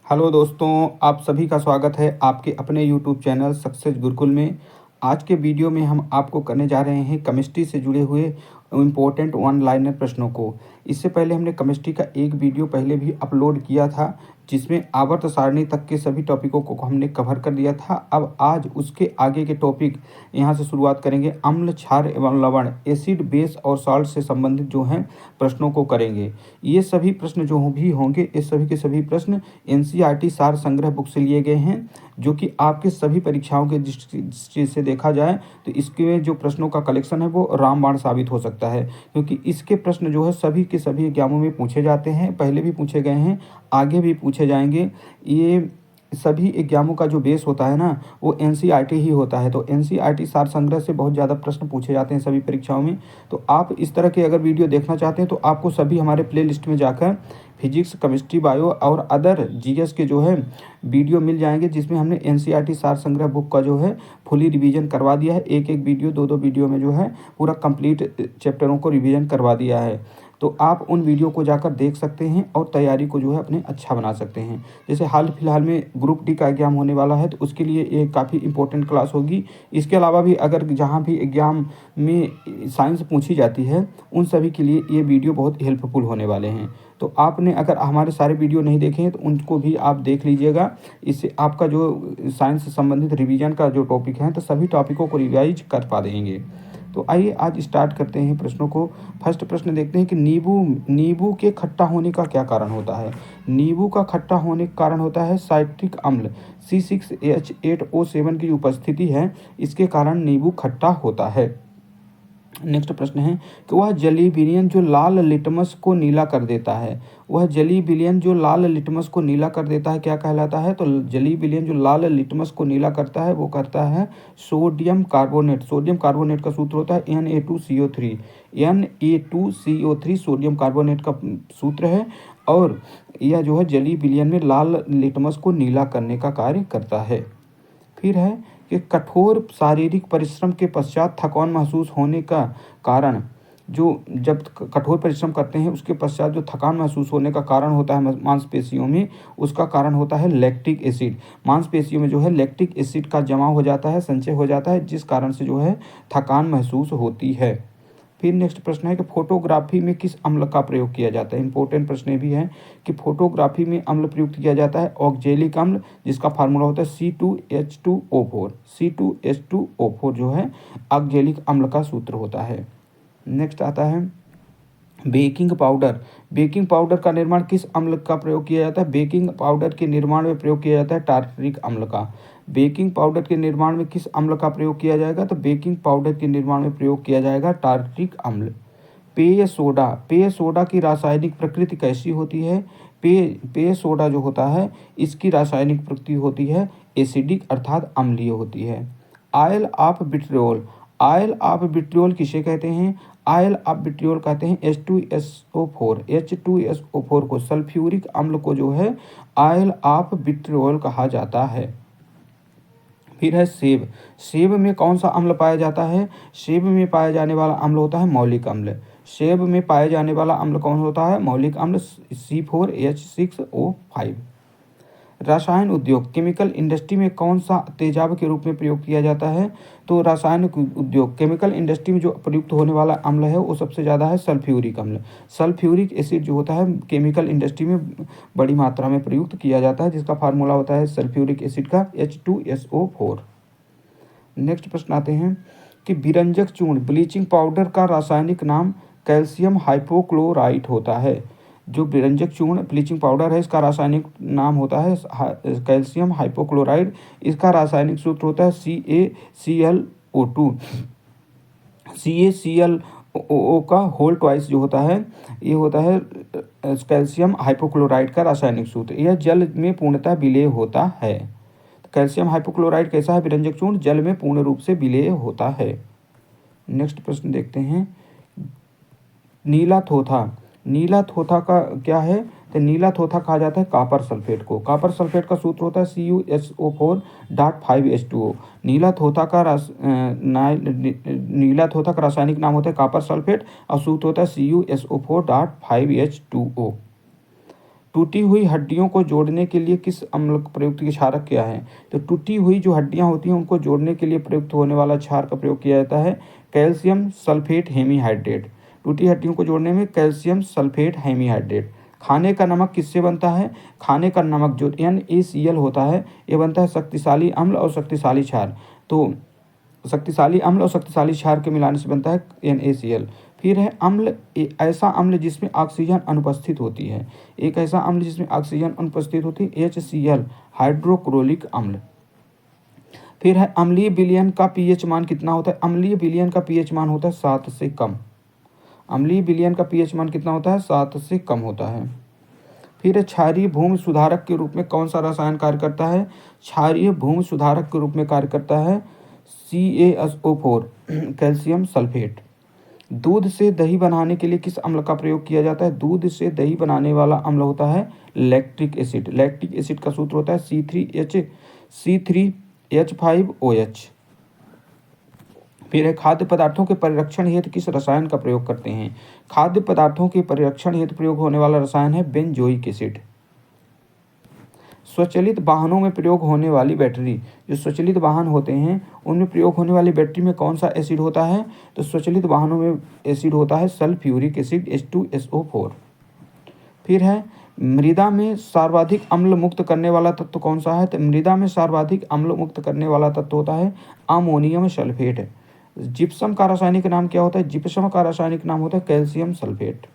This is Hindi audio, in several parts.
हेलो दोस्तों, आप सभी का स्वागत है आपके अपने यूट्यूब चैनल सक्सेस गुरुकुल में। आज के वीडियो में हम आपको करने जा रहे हैं केमिस्ट्री से जुड़े हुए इम्पोर्टेंट वन लाइनर प्रश्नों को। इससे पहले हमने केमिस्ट्री का एक वीडियो पहले भी अपलोड किया था, जिसमें आवर्त सारणी तक के सभी टॉपिकों को हमने कवर कर दिया था। अब आज उसके आगे के टॉपिक यहाँ से शुरुआत करेंगे। अम्ल, क्षार एवं लवण, एसिड, बेस और सॉल्ट से संबंधित जो हैं प्रश्नों को करेंगे। ये सभी प्रश्न जो भी होंगे, ये सभी के सभी प्रश्न एनसीईआरटी सार संग्रह बुक से लिए गए हैं, जो कि आपके सभी परीक्षाओं के दृष्टि से देखा जाए तो इसके जो प्रश्नों का कलेक्शन है वो रामबाण साबित हो सकता है, क्योंकि इसके प्रश्न जो है सभी के सभी एग्जामों में पूछे जाते हैं, पहले भी पूछे गए हैं, आगे भी पूछे जाएंगे। ये सभी एग्जामों का जो बेस होता है ना, वो एनसीईआरटी ही होता है। तो एनसीईआरटी सार संग्रह से बहुत ज़्यादा प्रश्न पूछे जाते हैं सभी परीक्षाओं में। तो आप इस तरह के अगर वीडियो देखना चाहते हैं तो आपको सभी हमारे प्लेलिस्ट में जाकर फिजिक्स, केमिस्ट्री, बायो और अदर जीएस के जो है वीडियो मिल जाएंगे, जिसमें हमने एनसीईआरटी सार संग्रह बुक का जो है फुली रिवीजन करवा दिया है। एक एक वीडियो, दो दो वीडियो में जो है पूरा कंप्लीट चैप्टरों को रिवीजन करवा दिया है। तो आप उन वीडियो को जाकर देख सकते हैं और तैयारी को जो है अपने अच्छा बना सकते हैं। जैसे हाल फिलहाल में ग्रुप डी का एग्ज़ाम होने वाला है, तो उसके लिए ये काफ़ी इंपॉर्टेंट क्लास होगी। इसके अलावा भी अगर जहाँ भी एग्ज़ाम में साइंस पूछी जाती है, उन सभी के लिए ये वीडियो बहुत हेल्पफुल होने वाले हैं। तो आपने अगर हमारे सारे वीडियो नहीं देखे हैं तो उनको भी आप देख लीजिएगा। इससे आपका जो साइंस से संबंधित रिवीजन का जो टॉपिक है, तो सभी टॉपिकों को रिवाइज कर पा देंगे। तो आइए आज स्टार्ट करते हैं प्रश्नों को। फर्स्ट प्रश्न देखते हैं कि नींबू के खट्टा होने का क्या कारण होता है। नींबू का खट्टा होने का कारण होता है साइट्रिक अम्ल C6H8O7 की उपस्थिति है, इसके कारण नींबू खट्टा होता है। नेक्स्ट प्रश्न है कि वह जलीय विलयन जो लाल लिटमस को नीला कर देता है। वह जलीय विलयन जो लाल लिटमस को नीला कर देता है क्या कहलाता है। तो जलीय विलयन जो लाल लिटमस को नीला करता है वो करता है सोडियम कार्बोनेट। सोडियम कार्बोनेट का सूत्र होता है Na2CO3। Na2CO3 सोडियम कार्बोनेट का सूत्र है, और यह जो है जलीय विलयन में लाल लिटमस को नीला करने का कार्य करता है। फिर है कि कठोर शारीरिक परिश्रम के पश्चात थकान महसूस होने का कारण, जो जब कठोर परिश्रम करते हैं उसके पश्चात जो थकान महसूस होने का कारण होता है मांसपेशियों में, उसका कारण होता है लैक्टिक एसिड। मांसपेशियों में जो है लैक्टिक एसिड का जमा हो जाता है, संचय हो जाता है, जिस कारण से जो है थकान महसूस होती है। फिर नेक्स्ट प्रश्न है कि फोटोग्राफी में किस अम्ल का प्रयोग किया जाता है। इंपॉर्टेंट प्रश्न ये भी है कि फोटोग्राफी में अम्ल प्रयुक्त किया जाता है ऑक्जेलिक अम्ल, जिसका फार्मूला होता है C2H2O4। C2H2O4 जो है ऑक्जेलिक अम्ल का सूत्र होता है। नेक्स्ट आता है बेकिंग पाउडर। बेकिंग पाउडर का निर्माण किस अम्ल का प्रयोग किया जाता है। बेकिंग पाउडर के निर्माण में प्रयोग किया जाता है टार्टरिक अम्ल का। बेकिंग पाउडर के निर्माण में किस अम्ल का प्रयोग किया जाएगा। तो बेकिंग पाउडर के निर्माण में प्रयोग किया जाएगा टार्टरिक अम्ल। पेय सोडा। पेय सोडा की रासायनिक प्रकृति कैसी होती है। पेय सोडा जो होता है इसकी रासायनिक प्रकृति होती है एसिडिक अर्थात अम्लीय होती है। Oil of vitriol. Oil of vitriol किसे कहते हैं। आयल ऑफ विट्रियोल कहते हैं H2SO4। H2SO4 को, सल्फ्यूरिक अम्ल को जो है आयल ऑफ विट्रियोल कहा जाता है। फिर है सेब। सेब में कौन सा अम्ल पाया जाता है। सेब में पाया जाने वाला अम्ल होता है मौलिक अम्ल। सेब में पाए जाने वाला अम्ल कौन होता है। मौलिक अम्ल C4H6O5। रसायन उद्योग, केमिकल इंडस्ट्री में कौन सा तेजाब के रूप में प्रयोग किया जाता है। तो रासायनिक उद्योग, केमिकल इंडस्ट्री में जो प्रयुक्त होने वाला अम्ल है वो सबसे ज़्यादा है सल्फ्यूरिक अम्ल। सल्फ्यूरिक एसिड जो होता है केमिकल इंडस्ट्री में बड़ी मात्रा में प्रयुक्त किया जाता है, जिसका फार्मूला होता है सल्फ्यूरिक एसिड का H2SO4। नेक्स्ट प्रश्न आते हैं कि विरंजक चूर्ण, ब्लीचिंग पाउडर का रासायनिक नाम कैल्शियम हाइपोक्लोराइट होता है। जो विरंजक चूर्ण ब्लीचिंग पाउडर है इसका रासायनिक नाम होता है कैल्शियम हाइपोक्लोराइड। इसका रासायनिक सूत्र होता है CaClO2। CaClO का होल ट्वाइस जो होता है ये होता है कैल्शियम हाइपोक्लोराइड का रासायनिक सूत्र। यह जल में पूर्णतः विलेय होता है। कैल्शियम हाइपोक्लोराइड कैसा है विरंजक चूर्ण, जल में पूर्ण रूप से विलेय होता है। नेक्स्ट प्रश्न देखते हैं नीला थोथा। नीला थोथा का क्या है। तो नीला थोथा कहा जाता है कॉपर सल्फेट को। कॉपर सल्फेट का सूत्र होता है CuSO4.5H2O। नीला थोथा का रासायनिक नाम होता है कॉपर सल्फेट और सूत्र होता है CuSO4.5H2O। टूटी हुई हड्डियों को जोड़ने के लिए किस अम्ल का प्रयुक्त क्षारक क्या है? तो टूटी हुई जो हड्डियां होती हैं उनको जोड़ने के लिए प्रयुक्त होने वाला क्षार का प्रयोग किया जाता है कैल्शियम सल्फेट हेमीहाइड्रेट। टूटी हड्डियों को जोड़ने में कैल्शियम सल्फेट हेमीहाइड्रेट। खाने का नमक किससे बनता है? खाने का नमक जो NaCl होता है ये बनता है शक्तिशाली अम्ल और शक्तिशाली क्षार। तो शक्तिशाली अम्ल और शक्तिशाली क्षार के मिलाने से बनता है NaCl। फिर है अम्ल, ऐसा अम्ल जिसमें ऑक्सीजन अनुपस्थित होती है। एक ऐसा अम्ल जिसमें ऑक्सीजन अनुपस्थित होती है HCl हाइड्रोक्लोरिक अम्ल। फिर है अम्लीय विलयन का pH मान कितना होता है? अम्लीय विलयन का pH मान होता है 7 से कम। अम्लीय विलयन का pH मान कितना होता है? 7 से कम होता है। फिर क्षारीय भूमि सुधारक के रूप में कौन सा रसायन कार्य करता है? क्षारीय भूमि सुधारक के रूप में कार्य करता है CaSO4 कैल्शियम सल्फेट। दूध से दही बनाने के लिए किस अम्ल का प्रयोग किया जाता है? दूध से दही बनाने वाला अम्ल होता है लैक्टिक एसिड। लैक्टिक एसिड का सूत्र होता है C3H5OH। फिर है खाद्य पदार्थों के परिरक्षण हेतु किस रसायन का प्रयोग करते हैं? खाद्य पदार्थों के परिरक्षण हेतु प्रयोग होने वाला रसायन है बेंजोइक एसिड। स्वचालित वाहनों में प्रयोग होने वाली बैटरी, जो स्वचालित वाहन होते हैं उनमें प्रयोग होने वाली बैटरी में कौन सा एसिड होता है? तो स्वचालित वाहनों में एसिड होता है सल्फ्यूरिक एसिड H2SO4। फिर है मृदा में सर्वाधिक अम्ल मुक्त करने वाला तत्व कौन सा है? तो मृदा में सर्वाधिक अम्ल मुक्त करने वाला तत्व होता है अमोनियम सल्फेट। जिप्सम का रासायनिक नाम क्या होता है? जिप्सम का रासायनिक नाम होता है कैल्शियम सल्फेट।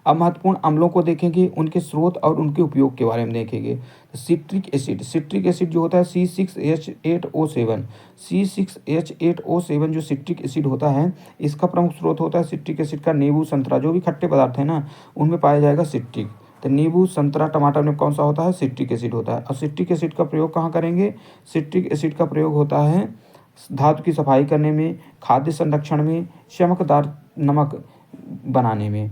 अब महत्वपूर्ण अम्लों को देखेंगे, उनके स्रोत और उनके उपयोग के बारे में देखेंगे। सिट्रिक एसिड, सिट्रिक एसिड जो होता है C6H8O7। C6H8O7 जो सिट्रिक एसिड होता है इसका प्रमुख स्रोत होता है सिट्रिक एसिड का नींबू संतरा। जो भी खट्टे पदार्थ है ना उनमें पाया जाएगा सिट्रिक। तो नींबू संतरा टमाटर में कौन सा होता है? सिट्रिक एसिड होता है। और सिट्रिक एसिड का प्रयोग कहाँ करेंगे? सिट्रिक एसिड का प्रयोग होता है धातु की सफाई करने में, खाद्य संरक्षण में, चमकदार नमक बनाने में।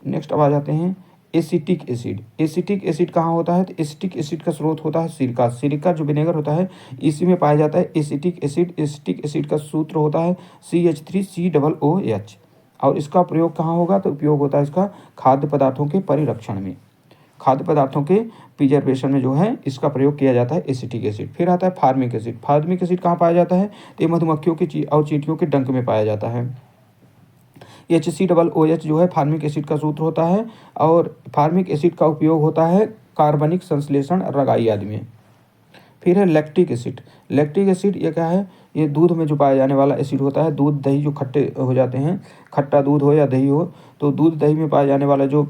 नेक्स्ट अब आ जाते हैं एसिटिक एसिड। एसिटिक एसिड कहाँ होता है? तो एसिटिक एसिड का स्रोत होता है सिरका। सिरका जो विनेगर होता है इसी में पाया जाता है एसिटिक एसिड। एसिटिक एसिड का सूत्र होता है CH3COOH। और इसका प्रयोग कहाँ होगा? तो उपयोग होता है इसका खाद्य पदार्थों के परिरक्षण में, खाद्य पदार्थों के प्रिजर्वेशन में जो है इसका प्रयोग किया जाता है एसिटिक एसिड। फिर आता है फार्मिक एसिड। फार्मिक एसिड कहाँ पाया जाता है? तो ये मधुमक्खियों की और चींटियों के डंक में पाया जाता है। HCOOH जो है फार्मिक एसिड का सूत्र होता है। और फार्मिक एसिड का उपयोग होता है कार्बनिक संश्लेषण रंगाई आदि में। फिर है लैक्टिक एसिड। लैक्टिक एसिड ये क्या है? ये दूध में जो पाया जाने वाला एसिड होता है। दूध दही जो खट्टे हो जाते हैं, खट्टा दूध हो या दही हो, तो दूध दही में पाया जाने वाला जो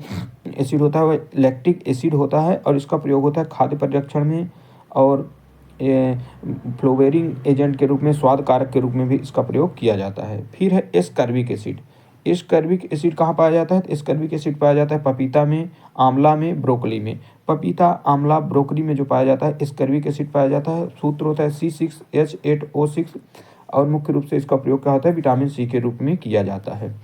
एसिड होता है वह लैक्टिक एसिड होता है। और इसका प्रयोग होता है खाद्य परिरक्षण में और फ्लेवरिंग एजेंट के रूप में, स्वाद कारक के रूप में भी इसका प्रयोग किया जाता है। फिर है एस्कर्बिक एसिड। एस्कर्बिक एसिड कहाँ पाया जाता है? एस्कर्बिक एसिड पाया जाता है पपीता में, आंवला में, ब्रोकली में। पपीता, आंवला, ब्रोकली में जो पाया जाता है एस्कर्बिक एसिड पाया जाता है। सूत्र होता है C6H8O6। और मुख्य रूप से इसका प्रयोग क्या होता है? विटामिन C के रूप में किया जाता है।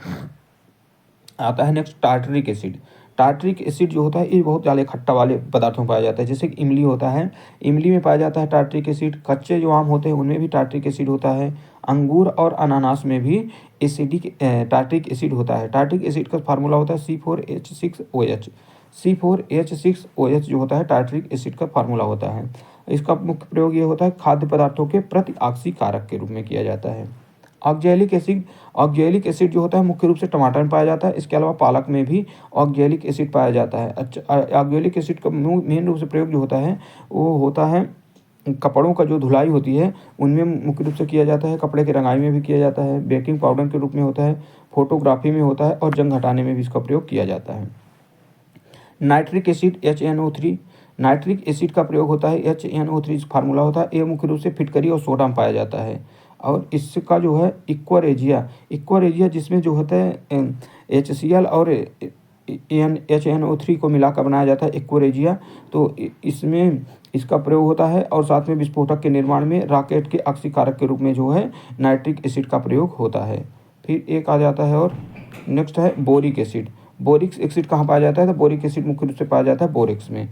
आता है next tartaric acid. Tartaric acid जो होता है ये बहुत ज़्यादा खट्टा वाले पदार्थों में पाया जाता है। जैसे कि इमली होता है, इमली में पाया जाता है टार्टरिक एसिड। कच्चे जो आम होते हैं उनमें भी टार्टरिक एसिड होता है। अंगूर और अनानास में भी एसिडिक टार्टरिक एसिड होता है। टार्टरिक एसिड का फार्मूला होता है C4H6OH। C4H6OH जो होता है टार्टरिक एसिड का फार्मूला होता है। इसका मुख्य प्रयोग ये होता है खाद्य पदार्थों के प्रति ऑक्सीकारक के रूप में किया जाता है। ऑक्जेलिक एसिड, ऑक्जेलिक एसिड जो होता है मुख्य रूप से टमाटर में पाया जाता है। इसके अलावा पालक में भी ऑक्जेलिक एसिड पाया जाता है। अच्छा, ऑक्जेलिक एसिड का मेन रूप से प्रयोग जो होता है वो होता है कपड़ों का जो धुलाई होती है उनमें मुख्य रूप से किया जाता है। कपड़े की रंगाई में भी किया जाता है। बेकिंग पाउडर के रूप में होता है, फोटोग्राफी में होता है और जंग हटाने में भी इसका प्रयोग किया जाता है। Nitric acid HNO3। Nitric acid का प्रयोग होता है HNO3 फार्मूला होता है। ये मुख्य रूप से फिटकरी और सोडा में पाया जाता है। और इसका जो है इक्वारेजिया, इक्वारेजिया जिसमें जो होता है HCl और HNO3 को मिलाकर बनाया जाता है इक्वारेजिया। तो इसमें इसका प्रयोग होता है। और साथ में विस्फोटक के निर्माण में रॉकेट के ऑक्सीकारक के रूप में जो है नाइट्रिक एसिड का प्रयोग होता है। फिर एक आ जाता है और नेक्स्ट है बोरिक एसिड। बोरिक एसिड कहाँ पाया जाता है? तो बोरिक एसिड मुख्य रूप से पाया जाता है बोरेक्स में।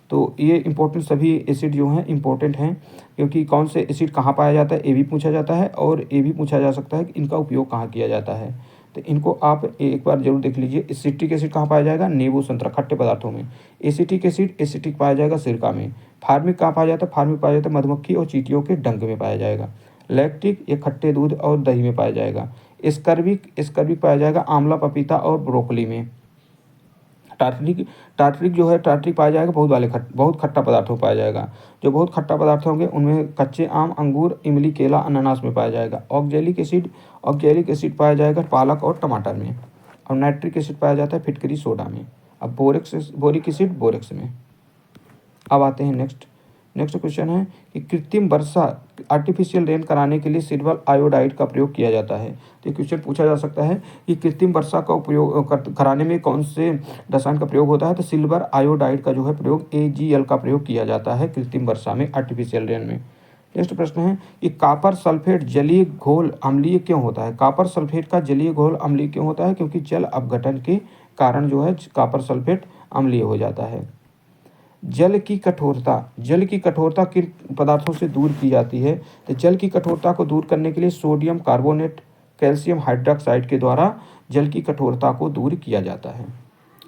तो ये इंपॉर्टेंट सभी एसिड जो हैं इंपॉर्टेंट हैं, क्योंकि कौन से एसिड कहाँ पाया जाता है ये भी पूछा जाता है और ये भी पूछा जा सकता है कि इनका उपयोग कहाँ किया जाता है। तो इनको आप एक बार जरूर देख लीजिए। एसिटिक एसिड कहाँ पाया जाएगा? नींबू, संतरा, खट्टे पदार्थों में। एसिटिक एसिड एसिटिक पाया जाएगा सिरका में। फार्मिक कहाँ पाया जाता है? फार्मिक पाया जाता है मधुमक्खी और चींटियों के डंक में पाया जाएगा। लैक्टिक ये खट्टे दूध और दही में पाया जाएगा। एस्कर्बिक एस्कर्बिक पाया जाएगा आंवला, पपीता और ब्रोकली में। टार्टरिक टार्टरिक जो है टार्टरिक पाया जाएगा बहुत खट्टा पदार्थों में पाया जाएगा। जो बहुत खट्टा पदार्थ होंगे उनमें कच्चे आम, अंगूर, इमली, केला, अनानास में पाया जाएगा। ऑक्जेलिक एसिड पाया जाएगा पालक और टमाटर में। और नाइट्रिक एसिड पाया जाता है फिटकरी सोडा में। अब बोरिक एसिड बोरेक्स में। अब आते हैं नेक्स्ट क्वेश्चन है कि कृत्रिम वर्षा आर्टिफिशियल रेन कराने के लिए सिल्वर आयोडाइड का प्रयोग किया जाता है। तो ये क्वेश्चन पूछा जा सकता है कि कृत्रिम वर्षा का उपयोग कराने में कौन से रसायन का प्रयोग होता है? तो सिल्वर आयोडाइड का जो है प्रयोग AgL का प्रयोग किया जाता है कृत्रिम वर्षा में, आर्टिफिशियल रेन में। नेक्स्ट प्रश्न है कि कॉपर सल्फेट जलीय घोल अम्लीय क्यों होता है? कॉपर सल्फेट का जलीय घोल अम्लीय क्यों होता है? क्योंकि जल अपघटन के कारण जो है कॉपर सल्फेट अम्लीय हो जाता है। जल की कठोरता किन पदार्थों से दूर की जाती है? तो जल की कठोरता को दूर करने के लिए सोडियम कार्बोनेट, कैल्शियम हाइड्रोक्साइड के द्वारा जल की कठोरता को दूर किया जाता है।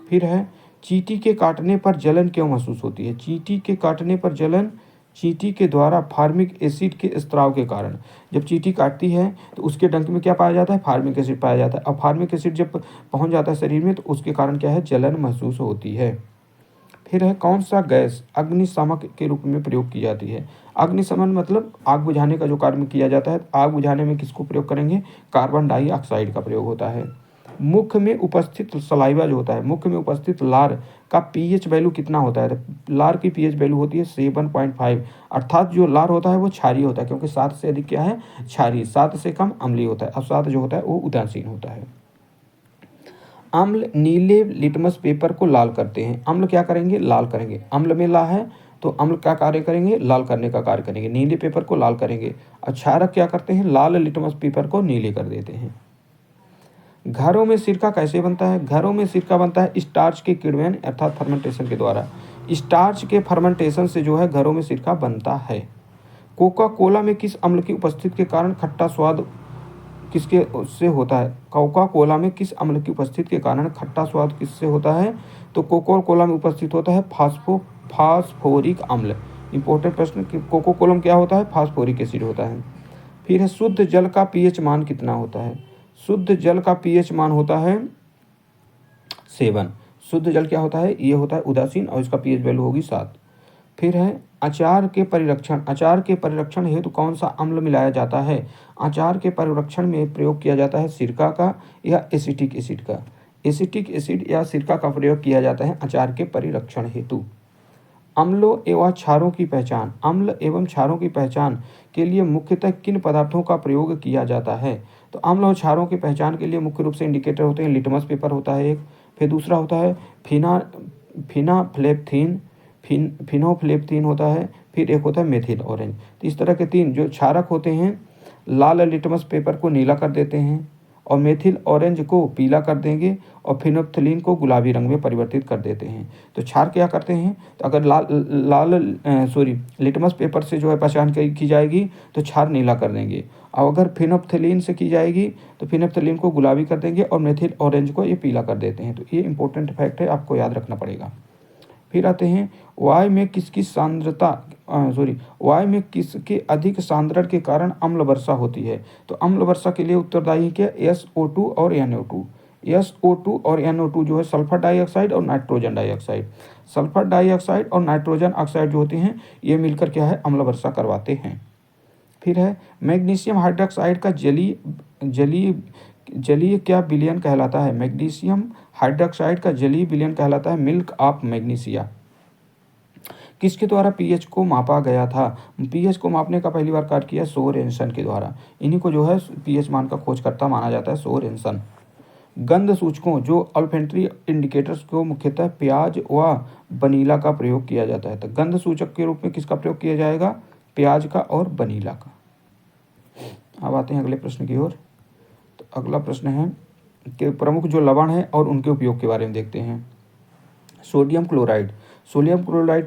फिर है चींटी के काटने पर जलन क्यों महसूस होती है? चींटी के काटने पर जलन चींटी के द्वारा फार्मिक एसिड के स्त्राव के कारण। जब चींटी काटती है तो उसके डंक में क्या पाया जाता है? फार्मिक एसिड पाया जाता है। अब फार्मिक एसिड जब पहुंच जाता है शरीर में तो उसके कारण क्या है? जलन महसूस होती है। फिर है कौन सा गैस अग्निशामक के रूप में प्रयोग की जाती है? अग्निशमन मतलब आग बुझाने का जो कार्य किया जाता है। आग बुझाने में किसको प्रयोग करेंगे? कार्बन डाइऑक्साइड का प्रयोग होता है। मुख में उपस्थित सलाइवा जो होता है, मुख में उपस्थित लार का पीएच वैल्यू कितना होता है? लार की पीएच वैल्यू होती है 7.5, अर्थात जो लार होता है वो क्षारीय होता है, क्योंकि 7 से अधिक क्या है? क्षारीय। 7 से कम अम्लीय होता है। अब 7 जो होता है वो उदासीन होता है। अम्ल नीले लिटमस पेपर को लाल करते हैं। अम्ल क्या करेंगे? लाल करेंगे। अम्ल में ला है तो अम्ल क्या कार्य करेंगे? लाल करने का कार्य करेंगे। नीले पेपर को लाल करेंगे। और क्षारक क्या करते हैं? लाल लिटमस पेपर को नीले कर देते हैं। घरों में सिरका कैसे बनता है? घरों में सिरका बनता है स्टार्च के किण्वन अर्थात फर्मेंटेशन के द्वारा। स्टार्च के फर्मेंटेशन से जो है घरों में सिरका बनता है। कोका कोला में किस अम्ल की उपस्थिति के कारण खट्टा स्वाद किसके से होता है? कोका कोला में किस अम्ल की उपस्थिति के कारण खट्टा स्वाद किससे होता है? तो कोका कोला में उपस्थित होता है फास्फोरिक अम्ल। इंपॉर्टेंट प्रश्न कि कोका कोला में क्या होता है? फास्फोरिक एसिड होता है। फिर है शुद्ध जल का पीएच मान कितना होता है? शुद्ध जल का पीएच मान होता है 7। शुद्ध जल क्या होता है? ये होता है उदासीन और इसका पीएच वैल्यू होगी 7। फिर है अचार के परिरक्षण हेतु कौन सा अम्ल मिलाया जाता है? अचार के परिरक्षण में प्रयोग किया जाता है सिरका का या एसिटिक एसिड का। एसिटिक एसिड या सिरका का प्रयोग किया जाता है अचार के परिरक्षण हेतु। अम्ल एवं क्षारों की पहचान के लिए मुख्यतः किन पदार्थों का प्रयोग किया जाता है? तो अम्ल और क्षारों की पहचान के लिए मुख्य रूप से इंडिकेटर होते हैं। लिटमस पेपर होता है एक, फिर दूसरा होता है फिनोफ्लेपथीन होता है, फिर एक होता है मेथिल ऑरेंज। तो इस तरह के 3 जो क्षारक होते हैं लाल लिटमस पेपर को नीला कर देते हैं और मेथिल ऑरेंज को पीला कर देंगे और फिनोफ्थलीन को गुलाबी रंग में परिवर्तित कर देते हैं। तो क्षार क्या करते हैं? तो अगर लिटमस पेपर से जो है पहचान की जाएगी तो क्षार नीला कर देंगे, और अगर फिनोफ्थलीन से की जाएगी तो फिनोफ्थलीन को गुलाबी कर देंगे और मेथिल ऑरेंज को ये पीला कर देते हैं। तो ये इंपॉर्टेंट फैक्ट है, आपको याद रखना पड़ेगा। फिर आते हैं वायु में किसके अधिक सांद्रण के कारण अम्ल वर्षा होती है? तो अम्ल वर्षा के लिए उत्तरदायी क्या? SO2 और NO2। SO2 और NO2 जो है सल्फर डाइऑक्साइड और नाइट्रोजन डाइऑक्साइड। सल्फर डाइऑक्साइड और नाइट्रोजन ऑक्साइड जो होते हैं ये मिलकर क्या है? अम्ल वर्षा करवाते हैं। फिर है मैग्नीशियम हाइड्रोक्साइड का जलीय क्या विलयन कहलाता है? मैग्नीशियम हाइड्रोक्साइड का जलीय विलयन कहलाता है मिल्क ऑफ मैग्नीशिया। किसके द्वारा पीएच को मापा गया था? पीएच को मापने का पहली बार कार्य किया सोरेनसन के द्वारा। इन्हीं को जो है पीएच मान का खोजकर्ता माना जाता है, सोरेनसन। गंध सूचकों जो अल्फेंट्री इंडिकेटर्स को मुख्यतः प्याज व वनीला का प्रयोग किया जाता है। तो गंध सूचक के रूप में किसका प्रयोग किया जाएगा? प्याज का और वनीला का। अब आते हैं अगले प्रश्न की ओर। तो अगला प्रश्न है कि प्रमुख जो लवण है और उनके उपयोग के बारे में देखते हैं। सोडियम क्लोराइड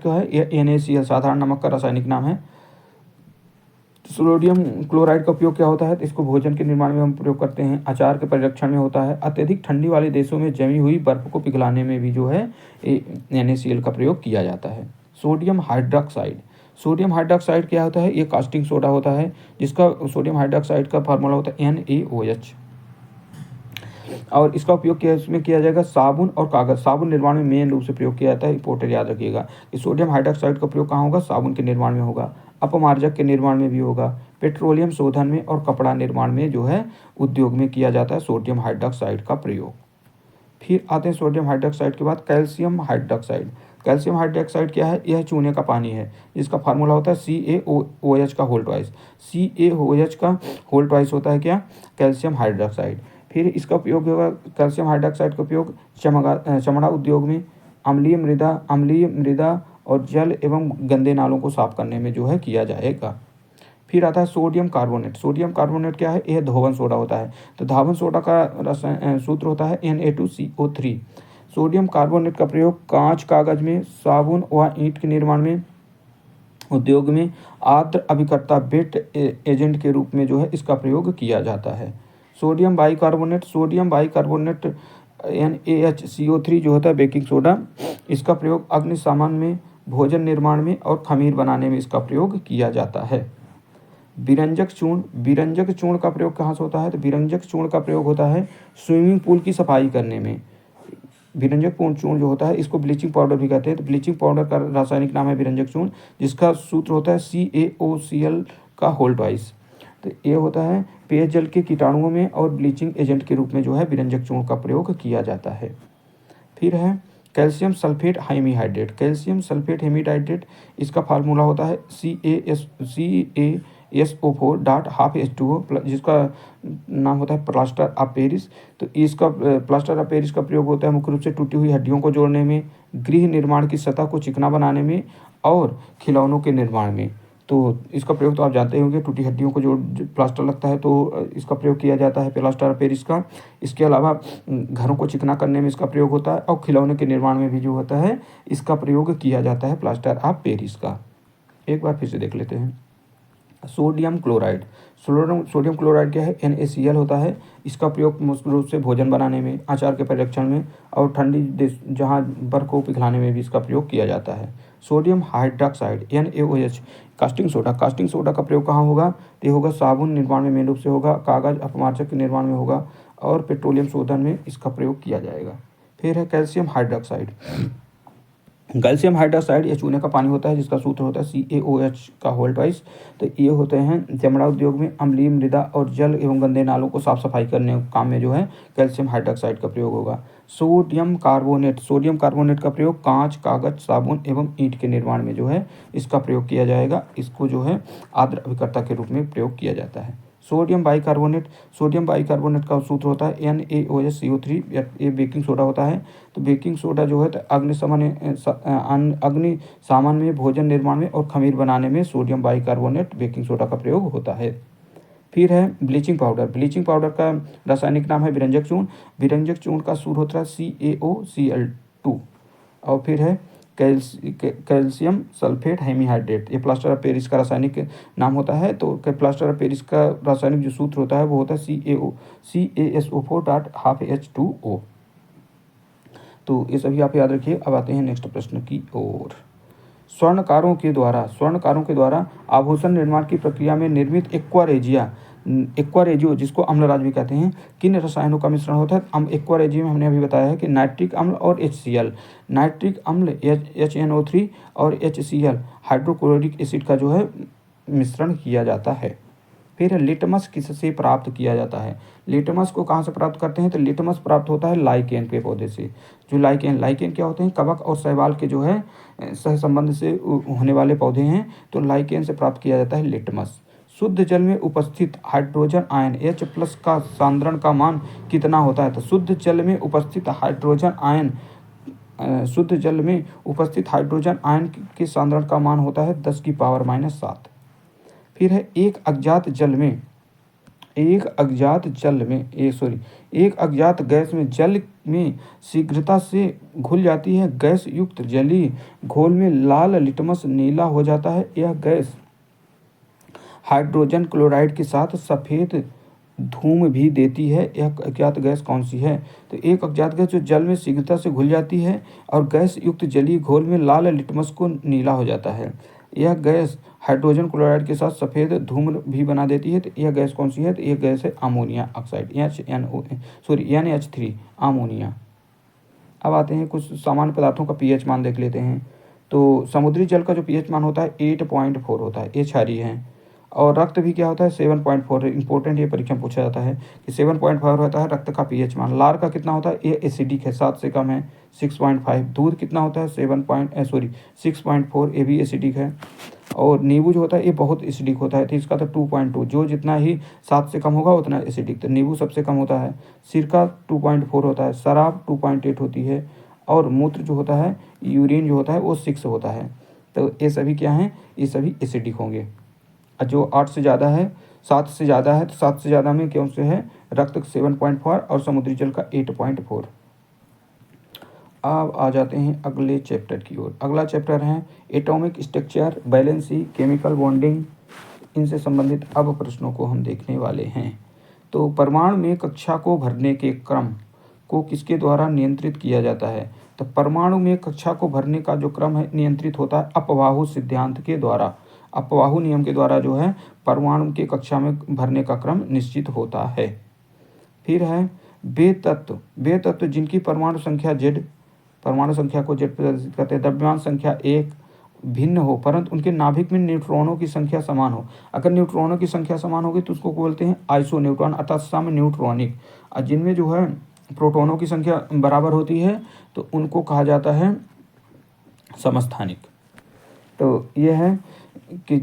क्या है? यह NaCl साधारण नमक का रासायनिक नाम है। सोडियम क्लोराइड का उपयोग क्या होता है? तो इसको भोजन के निर्माण में हम प्रयोग करते हैं, अचार के परिरक्षण में होता है, अत्यधिक ठंडी वाले देशों में जमी हुई बर्फ को पिघलाने में भी जो है NaCl का प्रयोग किया जाता है। सोडियम हाइड्रोक्साइड, सोडियम हाइड्रोक्साइड क्या होता है? ये कास्टिंग सोडा होता है, जिसका सोडियम हाइड्रोक्साइड का फार्मूला होता है NaOH, और इसका उपयोग इसमें किया जाएगा साबुन और कागज, साबुन निर्माण में मेन रूप से प्रयोग किया जाता है। इंपोर्टेंट याद रखिएगा कि सोडियम हाइड्रोक्साइड का प्रयोग कहाँ होगा? साबुन के निर्माण में होगा, अपमार्जक के निर्माण में भी होगा, पेट्रोलियम शोधन में और कपड़ा निर्माण में जो है उद्योग में किया जाता है सोडियम हाइड्रोक्साइड का प्रयोग। फिर आते हैं सोडियम हाइड्रोक्साइड के बाद कैल्शियम हाइड्रोक्साइड। कैल्शियम हाइड्रोक्साइड क्या है? यह चूने का पानी है, जिसका फार्मूला होता है CaOH का होल ट्वाइस। CaOH का होल ट्वाइस होता है क्या? Calcium hydroxide. फिर इसका उपयोग होगा, कैल्शियम हाइड्रोक्साइड का उपयोग चमड़ा उद्योग में, अम्लीय मृदा और जल एवं गंदे नालों को साफ करने में जो है किया जाएगा। फिर आता है सोडियम कार्बोनेट। सोडियम कार्बोनेट क्या है? यह धावन सोडा होता है। तो धावन सोडा का सूत्र होता है Na2CO3। सोडियम कार्बोनेट का प्रयोग कांच, कागज में, साबुन व ईंट के निर्माण में, उद्योग में, आर्द्र अभिकर्ता बेट एजेंट के रूप में जो है इसका प्रयोग किया जाता है। Sodium bicarbonate, sodium bicarbonate NaHCO3 जो होता है बेकिंग सोडा, इसका प्रयोग अग्निशमन में, भोजन निर्माण में और खमीर बनाने में इसका प्रयोग किया जाता है। विरंजक चूर्ण, विरंजक चूर्ण का प्रयोग कहाँ से होता है? तो विरंजक चूर्ण का प्रयोग होता है स्विमिंग पूल की सफाई करने में। विरंजक चूर्ण जो होता है इसको ब्लीचिंग पाउडर भी कहते हैं। तो ब्लीचिंग पाउडर का रासायनिक नाम है विरंजक चूर्ण, जिसका सूत्र होता है CaOCl का होल ट्वाइस। तो ये होता है पेयजल के कीटाणुओं में और ब्लीचिंग एजेंट के रूप में जो है विरंजक चूर्ण का प्रयोग किया जाता है। फिर है कैल्शियम सल्फेट हाइमीहाइड्रेट। कैल्शियम सल्फेट हाइमीहाइड्रेट, इसका फार्मूला होता है CaSO4.12H2O, जिसका नाम होता है प्लास्टर ऑफ पेरिस। तो इसका प्लास्टर ऑफ पेरिस का प्रयोग होता है मुख्य रूप से टूटी हुई हड्डियों को जोड़ने में, गृह निर्माण की सतह को चिकना बनाने में और खिलौनों के निर्माण में। तो इसका प्रयोग तो आप जानते होंगे, टूटी हड्डियों को जो प्लास्टर लगता है तो इसका प्रयोग किया जाता है प्लास्टर ऑफ पेरिस का। इसके अलावा घरों को चिकना करने में इसका प्रयोग होता है और खिलौने के निर्माण में भी जो होता है इसका प्रयोग किया जाता है प्लास्टर ऑफ पेरिस का। एक बार फिर से देख लेते हैं। सोडियम क्लोराइड, सोडियम क्लोराइड क्या है? NaCl होता है। इसका प्रयोग मुख्य रूप से भोजन बनाने में, अचार के परिरक्षण में और ठंडी देश जहाँ बर्फ को पिघलाने में भी इसका प्रयोग किया जाता है। Sodium hydroxide NaOH, casting soda. Casting soda का प्रयोग कहाँ होगा? तो होगा साबुन निर्माण में मेन रूप से होगा, कागज अपमार्जक के निर्माण में होगा और पेट्रोलियम शोधन में इसका प्रयोग किया जाएगा। फिर है कैल्शियम हाइड्रोक्साइड। कैल्शियम हाइड्रोक्साइड यह चूने का पानी होता है, जिसका सूत्र होता है CaOH का होल ट्वाइस। तो ये होते हैं चमड़ा उद्योग में, अम्लीय मृदा और जल एवं गंदे नालों को साफ सफाई करने काम में जो है कैल्शियम हाइड्रोक्साइड का प्रयोग होगा। सोडियम कार्बोनेट, सोडियम कार्बोनेट का प्रयोग कांच, कागज, साबुन एवं ईंट के निर्माण में जो है इसका प्रयोग किया जाएगा। इसको जो है आर्द्र अभिकर्ता के रूप में प्रयोग किया जाता है। सोडियम बाइकार्बोनेट, सोडियम बाइकार्बोनेट का सूत्र होता है NaOHCO3। ये बेकिंग सोडा होता है। तो बेकिंग सोडा जो है अग्निशमन में, भोजन निर्माण में और खमीर बनाने में सोडियम बाइकार्बोनेट बेकिंग सोडा का प्रयोग होता है। फिर है ब्लीचिंग पाउडर। ब्लीचिंग पाउडर का रासायनिक नाम है विरंजक चूर्ण। विरंजक चूर्ण का सूत्र होता है CaOCl2। और फिर है कैल्शियम सल्फेट हाइमीहाइड्रेट, ये प्लास्टर ऑफ पेरिस का रासायनिक नाम होता है। तो प्लास्टर ऑफ पेरिस का रासायनिक जो सूत्र होता है वो होता है CaSO4.12H2O। तो ये सभी आप याद रखिए। अब आते हैं नेक्स्ट प्रश्न की ओर। स्वर्णकारों के द्वारा आभूषण निर्माण की प्रक्रिया में निर्मित एक्वारेजियो, जिसको अम्लराज भी कहते हैं, किन रसायनों का मिश्रण होता है? एक्वारेजियो में हमने अभी बताया है कि नाइट्रिक अम्ल और HCl, नाइट्रिक अम्ल HNO3 और HCl हाइड्रोक्लोरिक एसिड का जो है मिश्रण किया जाता है। फिर लिटमस किससे प्राप्त किया जाता है? लिटमस को कहाँ से प्राप्त करते हैं? तो लिटमस प्राप्त होता है लाइकेन के पौधे से। जो लाइकेन क्या होते हैं? कवक और शैवाल के जो है सहसंबंध से होने वाले पौधे हैं। तो लाइकेन से प्राप्त किया जाता है लिटमस। शुद्ध जल में उपस्थित हाइड्रोजन आयन H+ का सांद्रण का मान कितना होता है? तो शुद्ध जल में उपस्थित हाइड्रोजन आयन के सांद्रण का मान होता है 10⁻⁷। फिर है एक अज्ञात गैस में जल में शीघ्रता से घुल जाती है गैस युक्त जलीय घोल में लाल लिटमस नीला हो जाता है। यह गैस हाइड्रोजन क्लोराइड के साथ सफ़ेद धूम भी देती है, यह अज्ञात गैस कौन सी है? तो एक अज्ञात गैस जो जल में शीघ्रता से घुल जाती है और गैस युक्त जलीय घोल में लाल लिटमस को नीला हो जाता है। यह गैस हाइड्रोजन क्लोराइड के साथ सफ़ेद धूम भी बना देती है। तो यह गैस कौन सी है? तो यह गैस है अमोनिया ऑक्साइड, NH3 अमोनिया। अब आते हैं कुछ सामान्य पदार्थों का पीएच मान देख लेते हैं। तो समुद्री जल का जो पीएच मान होता है 8.4 होता है, ये क्षारीय है। और रक्त भी क्या होता है? 7.4। इंपॉर्टेंट ये परीक्षा में पूछा जाता है कि 7.5 होता है रक्त का पीएच मान। लार का कितना होता है? ये एसिडिक है, 7 से कम है, 6.5। दूध कितना होता है? 6.4, ये भी एसिडिक है। और नींबू जो होता है ये बहुत एसिडिक होता है, तो इसका तो 2.2, जो जितना ही 7 से कम होगा उतना एसिडिक। तो नींबू सबसे कम होता है। सिरका 2.4 होता है, शराब 2.8 होती है, और मूत्र जो होता है, यूरिन जो होता है वो 6 होता है। तो ये सभी क्या हैं? ये सभी एसिडिक होंगे। जो 8 से ज़्यादा है, 7 से ज़्यादा है, तो 7 से ज़्यादा में कौन से है? रक्त 7.4 और समुद्री जल का 8.4। अब आ जाते हैं अगले चैप्टर की ओर। अगला चैप्टर है atomic structure, valency, chemical bonding. इनसे संबंधित अब प्रश्नों को हम देखने वाले हैं। तो परमाणु में कक्षा को भरने के क्रम को किसके द्वारा नियंत्रित किया जाता है? तो परमाणु में कक्षा को भरने का जो क्रम है नियंत्रित होता है अपवाहु सिद्धांत के द्वारा। अपवाहु नियम के द्वारा जो है परमाणु के कक्षा में भरने का क्रम निश्चित होता है। फिर है वे तत्व जिनकी परमाणु संख्या Z, परमाणु संख्या को Z प्रदर्शित करते हैं, द्रव्यमान संख्या 1 भिन्न हो परंतु उनके नाभिक में न्यूट्रॉनों की संख्या समान हो। अगर न्यूट्रॉनों की संख्या समान होगी तो उसको बोलते हैं आइसो न्यूट्रॉन अर्थात सम न्यूट्रॉनिक। और जिनमें जो है प्रोटोनों की संख्या बराबर होती है तो उनको कहा जाता है समस्थानिक। तो यह है कि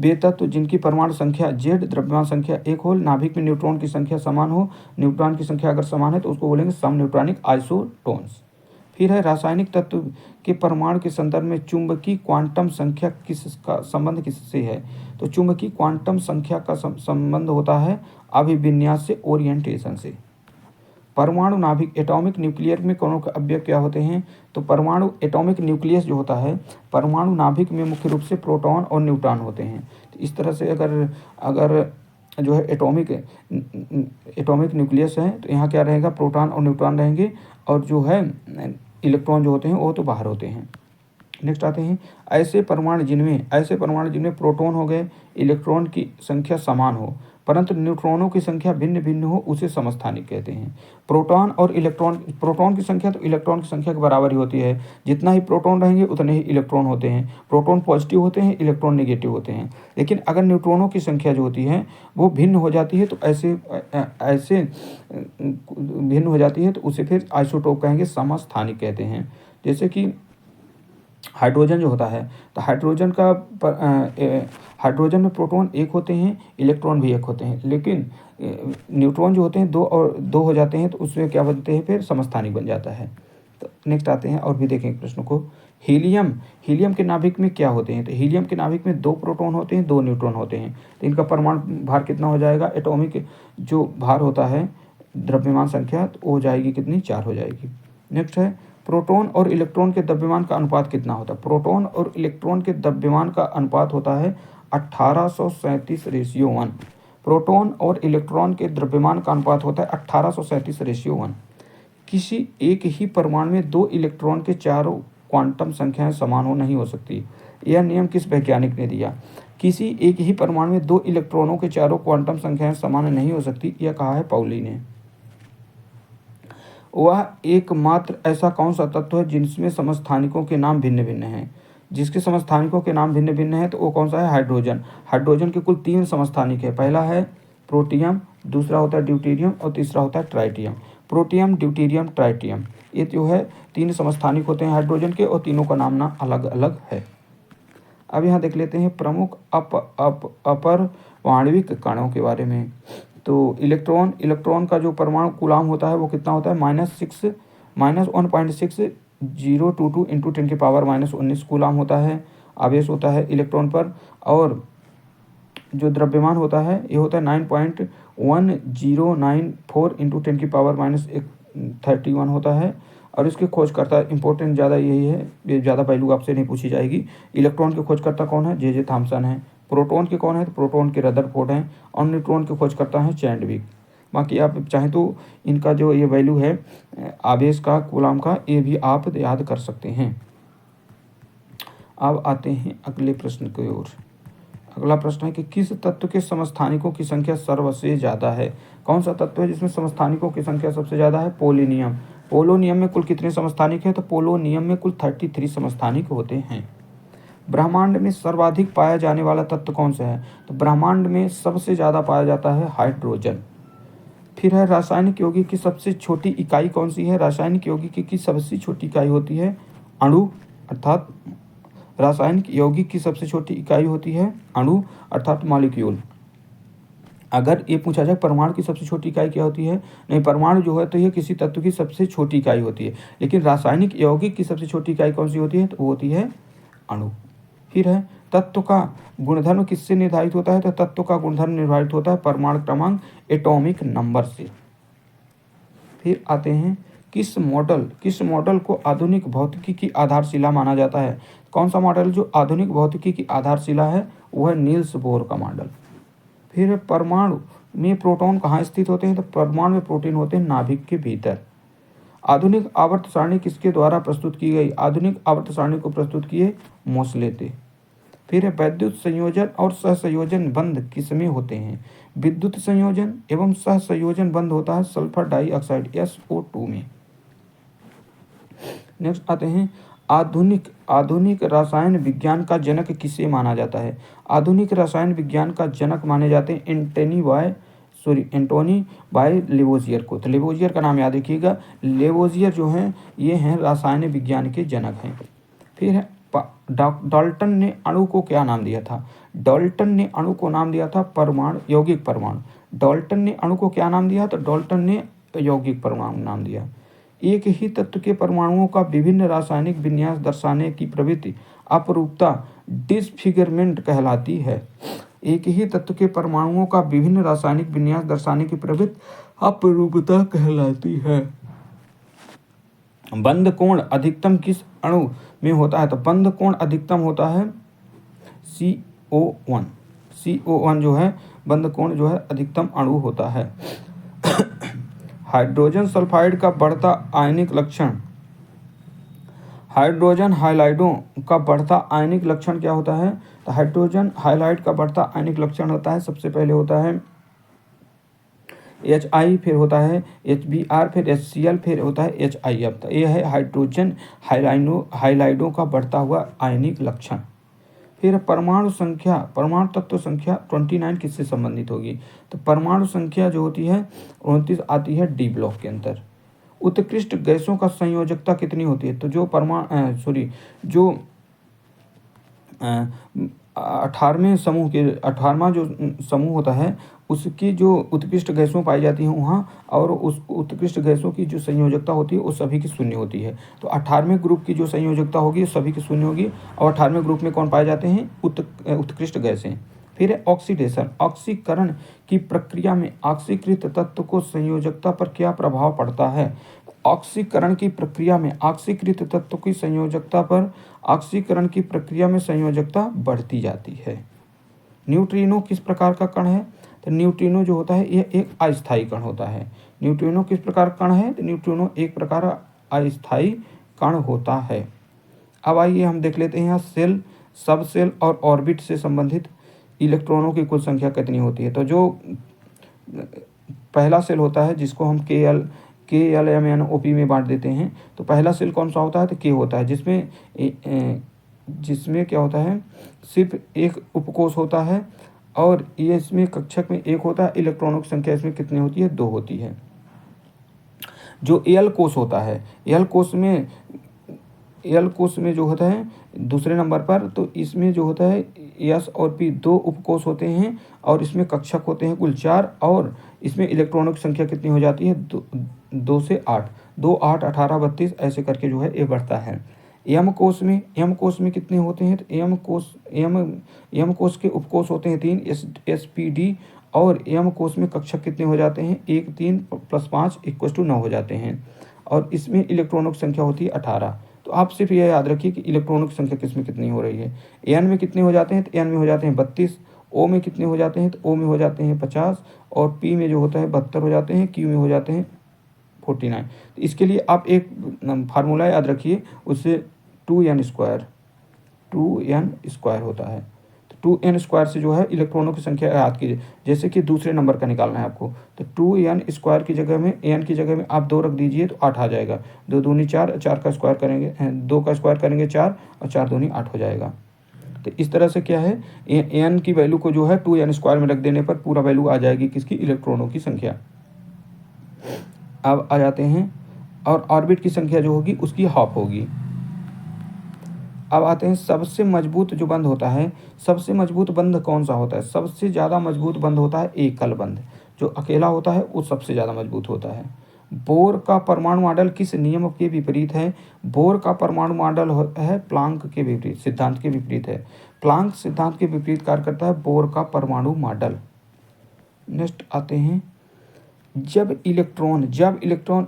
वे तत्व जिनकी परमाणु संख्या Z, द्रव्यमान संख्या 1 हो, नाभिक में न्यूट्रॉन की संख्या समान हो, न्यूट्रॉन की संख्या अगर समान है तो उसको बोलेंगे सम न्यूट्रॉनिक आइसोटोन्स। फिर है रासायनिक तत्व के परमाणु के संदर्भ में चुंबकीय क्वांटम संख्या किसका संबंध किससे है? तो चुंबकीय क्वांटम संख्या का संबंध होता है अभिविन्यास से, ओरिएंटेशन से। परमाणु नाभिक एटॉमिक न्यूक्लियर में कौनों के अवयव क्या होते हैं? तो परमाणु एटॉमिक न्यूक्लियस जो होता है, परमाणु नाभिक में मुख्य रूप से प्रोटॉन और न्यूट्रॉन होते हैं। तो इस तरह से अगर जो है एटॉमिक न्यूक्लियस है तो यहाँ क्या रहेगा? प्रोटॉन और न्यूट्रॉन रहेंगे, और जो है इलेक्ट्रॉन जो होते हैं वो तो बाहर होते हैं। नेक्स्ट आते हैं ऐसे परमाणु जिनमें प्रोटॉन हो गए, इलेक्ट्रॉन की संख्या समान हो परंतु न्यूट्रॉनों की संख्या भिन्न भिन्न हो, उसे समस्थानिक कहते हैं। प्रोटॉन की संख्या तो इलेक्ट्रॉन की संख्या के बराबर ही होती है। जितना ही प्रोटॉन रहेंगे उतने ही इलेक्ट्रॉन होते हैं। प्रोटॉन पॉजिटिव होते हैं, इलेक्ट्रॉन नेगेटिव होते हैं। लेकिन अगर न्यूट्रॉनों की संख्या जो होती है वो भिन्न हो जाती है तो ऐसे भिन्न हो जाती है तो उसे फिर आइसोटोप कहेंगे, समस्थानिक कहते हैं। जैसे कि हाइड्रोजन जो होता है तो हाइड्रोजन में प्रोटॉन 1 होते हैं, इलेक्ट्रॉन भी 1 होते हैं, लेकिन न्यूट्रॉन जो होते हैं 2 हो जाते हैं तो उसमें क्या बनते हैं? फिर समस्थानिक बन जाता है। तो नेक्स्ट आते हैं और भी देखेंगे प्रश्न को। हीलियम के नाभिक में क्या होते हैं? तो हीलियम के नाभिक में 2 प्रोटॉन होते हैं, 2 न्यूट्रॉन होते हैं। तो इनका परमाणु भार कितना हो जाएगा? एटॉमिक जो भार होता है, द्रव्यमान संख्या, तो हो जाएगी कितनी? 4 हो जाएगी। नेक्स्ट है प्रोटॉन और इलेक्ट्रॉन के द्रव्यमान का अनुपात कितना होता है? प्रोटॉन और इलेक्ट्रॉन के द्रव्यमान का अनुपात होता है 1837:1। प्रोटॉन और इलेक्ट्रॉन के द्रव्यमान का अनुपात होता है 1837:1। किसी एक ही परमाणु में 2 इलेक्ट्रॉन के चारों क्वांटम संख्याएं समान हो नहीं हो सकती। यह नियम किस वैज्ञानिक ने दिया? किसी एक ही परमाणु में 2 इलेक्ट्रॉनों के चारों क्वांटम संख्याएं समान नहीं हो सकती, यह कहा है पाउली ने। वह एकमात्र ऐसा कौन सा तत्व है जिसमें समस्थानिकों के नाम भिन्न भिन्न हैं? जिसके समस्थानिकों के नाम भिन्न भिन्न हैं तो वो कौन सा है? हाइड्रोजन। हाइड्रोजन के कुल 3 समस्थानिक है। पहला है प्रोटियम, दूसरा होता है ड्यूटेरियम और तीसरा होता है ट्राइटियम। प्रोटियम, ड्यूटेरियम, ट्राइटियम, ये जो है 3 समस्थानिक होते हैं हाइड्रोजन के, और तीनों का नाम ना अलग अलग है। अब यहाँ देख लेते हैं प्रमुख अपरमाणविक कणों के बारे में। तो इलेक्ट्रॉन का जो परमाणु कूलाम होता है वो कितना होता है? -1.6022 इंटू 10⁻⁻19 कूलाम होता है, आवेश होता है इलेक्ट्रॉन पर। और जो द्रव्यमान होता है ये होता है 9.1094 इंटू 10⁻31 होता है। और इसके खोजकर्ता इंपॉर्टेंट ज़्यादा यही है, ये ज़्यादा पहलू आपसे नहीं पूछी जाएगी। इलेक्ट्रॉन के खोजकर्ता कौन है? जे थॉम्सन है। प्रोटॉन के कौन है, तो प्रोटॉन के रदरफोर्ड हैं, और न्यूट्रॉन के खोज करता है चैडविक। बाकी आप चाहें तो इनका जो ये वैल्यू है आवेश का, कूलाम का, ये भी आप याद कर सकते हैं। अब आते हैं अगले प्रश्न की ओर। अगला प्रश्न है कि किस तत्व के समस्थानिकों की संख्या सर्वसे ज़्यादा है। कौन सा तत्व है जिसमें समस्थानिकों की संख्या सबसे ज़्यादा है? पोलोनियम। पोलोनियम में कुल कितने समस्थानिक है? तो पोलोनियम में कुल 33 समस्थानिक होते हैं। ब्रह्मांड में सर्वाधिक पाया जाने वाला तत्व कौन सा है? तो ब्रह्मांड में सबसे ज़्यादा पाया जाता है हाइड्रोजन। फिर है रासायनिक यौगिक की सबसे छोटी इकाई कौन सी है? रासायनिक यौगिक की सबसे छोटी इकाई होती है अणु, अर्थात रासायनिक यौगिक की सबसे छोटी इकाई होती है अणु अर्थात मॉलिक्यूल। अगर ये पूछा जाए परमाणु की सबसे छोटी इकाई क्या होती है, नहीं, परमाणु जो है तो ये किसी तत्व की सबसे छोटी इकाई होती है, लेकिन रासायनिक यौगिक की सबसे छोटी इकाई कौन सी होती है? तो वो होती है अणु। फिर है तत्व का गुणधर्म किससे निर्धारित होता है? तो तत्व का गुणधर्म निर्धारित होता है परमाणु क्रमांक, एटॉमिक नंबर से। फिर आते हैं किस मॉडल को आधुनिक भौतिकी की आधारशिला माना जाता है? कौन सा मॉडल जो आधुनिक भौतिकी की आधारशिला है? वो है नील्स बोर का मॉडल। फिर परमाणु में प्रोटॉन कहाँ स्थित होते हैं? तो परमाणु में प्रोटीन होते हैं नाभिक के भीतर। आधुनिक आवर्त सारणी किसके द्वारा प्रस्तुत की गई? आधुनिक आवर्त सारणी को प्रस्तुत किए मोसलेते। फिर है विद्युत संयोजन और सहसंयोजन बंध किसमें होते हैं? विद्युत संयोजन एवं सहसंयोजन बंध होता है सल्फर डाइऑक्साइड SO2 में। नेक्स्ट आते हैं आधुनिक रसायन विज्ञान का जनक किसे माना जाता है? आधुनिक रसायन विज्ञान का जनक माने जाते हैं एंटोनी बाय लेवोजियर को। तो लेवोजियर का नाम याद रखिएगा। लेवोजियर जो हैं ये हैं रसायन विज्ञान के जनक हैं। फिर है डाल्टन ने अणु को क्या नाम दिया था? डाल्टन ने अणु को नाम दिया था परमाणु, यौगिक परमाणु। डाल्टन ने अणु को क्या नाम दिया? तो डाल्टन ने यौगिक परमाणु नाम दिया। एक ही तत्व के परमाणुओं का विभिन्न रासायनिक विन्यास दर्शाने की प्रवृत्ति अपरूपता डिसफिगरमेंट कहलाती है। एक ही तत्व के परमाणुओं का विभिन्न रासायनिक विन्यास दर्शाने की प्रवृत्ति अपरूपता कहलाती है। बंध कोण अधिकतम किस अणु में होता है? तो बंध कोण अधिकतम होता है CO1। CO1 जो है बंध कोण जो है अधिकतम अणु होता है। हाइड्रोजन सल्फाइड का बढ़ता आयनिक लक्षण, हाइड्रोजन हाइलाइडों का बढ़ता आयनिक लक्षण क्या होता है? तो हाइड्रोजन हाइलाइड का बढ़ता आयनिक लक्षण होता है, सबसे पहले होता है HI, फिर होता है HBr, फिर HCl, फिर होता है HIF। तो यह है हाइड्रोजन हाइलाइडों का बढ़ता हुआ आयनिक लक्षण। फिर परमाणु तत्व संख्या 29 किससे संबंधित होगी? तो परमाणु संख्या जो होती है 29 आती है डी ब्लॉक के अंदर। उत्कृष्ट गैसों का संयोजकता कितनी होती है? तो जो 18वां जो समूह होता है उसकी जो उत्कृष्ट गैसों पाई जाती हैं वहाँ, और उस उत्कृष्ट गैसों की जो संयोजकता होती है वो सभी की शून्य होती है। तो 18वें ग्रुप की जो संयोजकता होगी वो सभी की शून्य होगी, और 18वें ग्रुप में कौन पाए जाते हैं? उत्कृष्ट गैसें। फिर है ऑक्सीडेशन, ऑक्सीकरण की प्रक्रिया में ऑक्सीकृत तत्व को संयोजकता पर क्या प्रभाव पड़ता है? ऑक्सीकरण की प्रक्रिया में ऑक्सीकृत तत्व की संयोजकता पर ऑक्सीकरण की प्रक्रिया में संयोजकता बढ़ती जाती है। न्यूट्रिनो किस प्रकार का कण है? तो न्यूट्रिनो जो होता है यह एक अस्थायी कण होता है। न्यूट्रिनो किस प्रकार का कण है? तो न्यूट्रिनो एक प्रकार अस्थायी कण होता है। अब आइए हम देख लेते हैं यहाँ सेल, सब सेल और ऑर्बिट से संबंधित इलेक्ट्रॉनों की कुल संख्या कितनी होती है। तो जो पहला सेल होता है जिसको हम KLMNOP में बांट देते हैं, तो पहला सेल कौन सा होता है? तो K होता है, जिसमें क्या होता है? सिर्फ एक उपकोष होता है, और ये इसमें कक्षक में एक होता है। इलेक्ट्रॉनों की संख्या इसमें कितनी होती है? 2 होती है। जो एल कोष होता है, एल कोष में जो होता है दूसरे नंबर पर, तो इसमें जो होता है S और P 2 उपकोष होते हैं, और इसमें कक्षक होते हैं कुल 4, और इसमें इलेक्ट्रॉनों की संख्या कितनी हो जाती है? 2 से 8, 2, 8, 18, 32 ऐसे करके जो है ये बढ़ता है। एम कोष में कितने होते हैं? तो एम कोष के उपकोष होते हैं 3 SPD, और एम कोष में कक्षक कितने हो जाते हैं? 1, 3 + 5 = 9 हो जाते हैं, और इसमें इलेक्ट्रॉनों की संख्या होती है 18। तो आप सिर्फ ये याद रखिए कि इलेक्ट्रॉनों की संख्या किस में कितनी हो रही है। एन में कितने हो जाते हैं, तो एन में हो जाते हैं 32, ओ में कितने हो जाते हैं, तो ओ में हो जाते हैं 50, और पी में जो होता है 72 हो जाते हैं, क्यू में हो जाते हैं 49। तो इसके लिए आप एक फार्मूला याद रखिए, उससे 2n² होता है। तो 2n² से जो है इलेक्ट्रॉनों की संख्या याद कीजिए। जैसे कि दूसरे नंबर का निकालना है आपको, तो 2n² की जगह में n की जगह में आप 2 रख दीजिए तो 8 आ जाएगा। 2 दूनी 4, 4 का स्क्वायर करेंगे, 2 का स्क्वायर करेंगे 4, और 4 दूनी 8 हो जाएगा। तो इस तरह से क्या है, n की वैल्यू को जो है 2n² में रख देने पर पूरा वैल्यू आ जाएगी किसकी, इलेक्ट्रॉनों की संख्या। अब आ जाते हैं, और ऑर्बिट की संख्या जो होगी उसकी हाफ होगी। अब आते हैं सबसे मजबूत जो बंध होता है, सबसे मजबूत बंध कौन सा होता है। सबसे ज़्यादा मजबूत बंध होता है एकल बंध, जो अकेला होता है वो सबसे ज़्यादा मजबूत होता है। बोर का परमाणु मॉडल किस नियम के विपरीत है। बोर का परमाणु मॉडल है प्लांक के विपरीत, सिद्धांत के विपरीत है। प्लांक सिद्धांत के विपरीत कार्य करता है बोर का परमाणु मॉडल। नेक्स्ट आते हैं, जब इलेक्ट्रॉन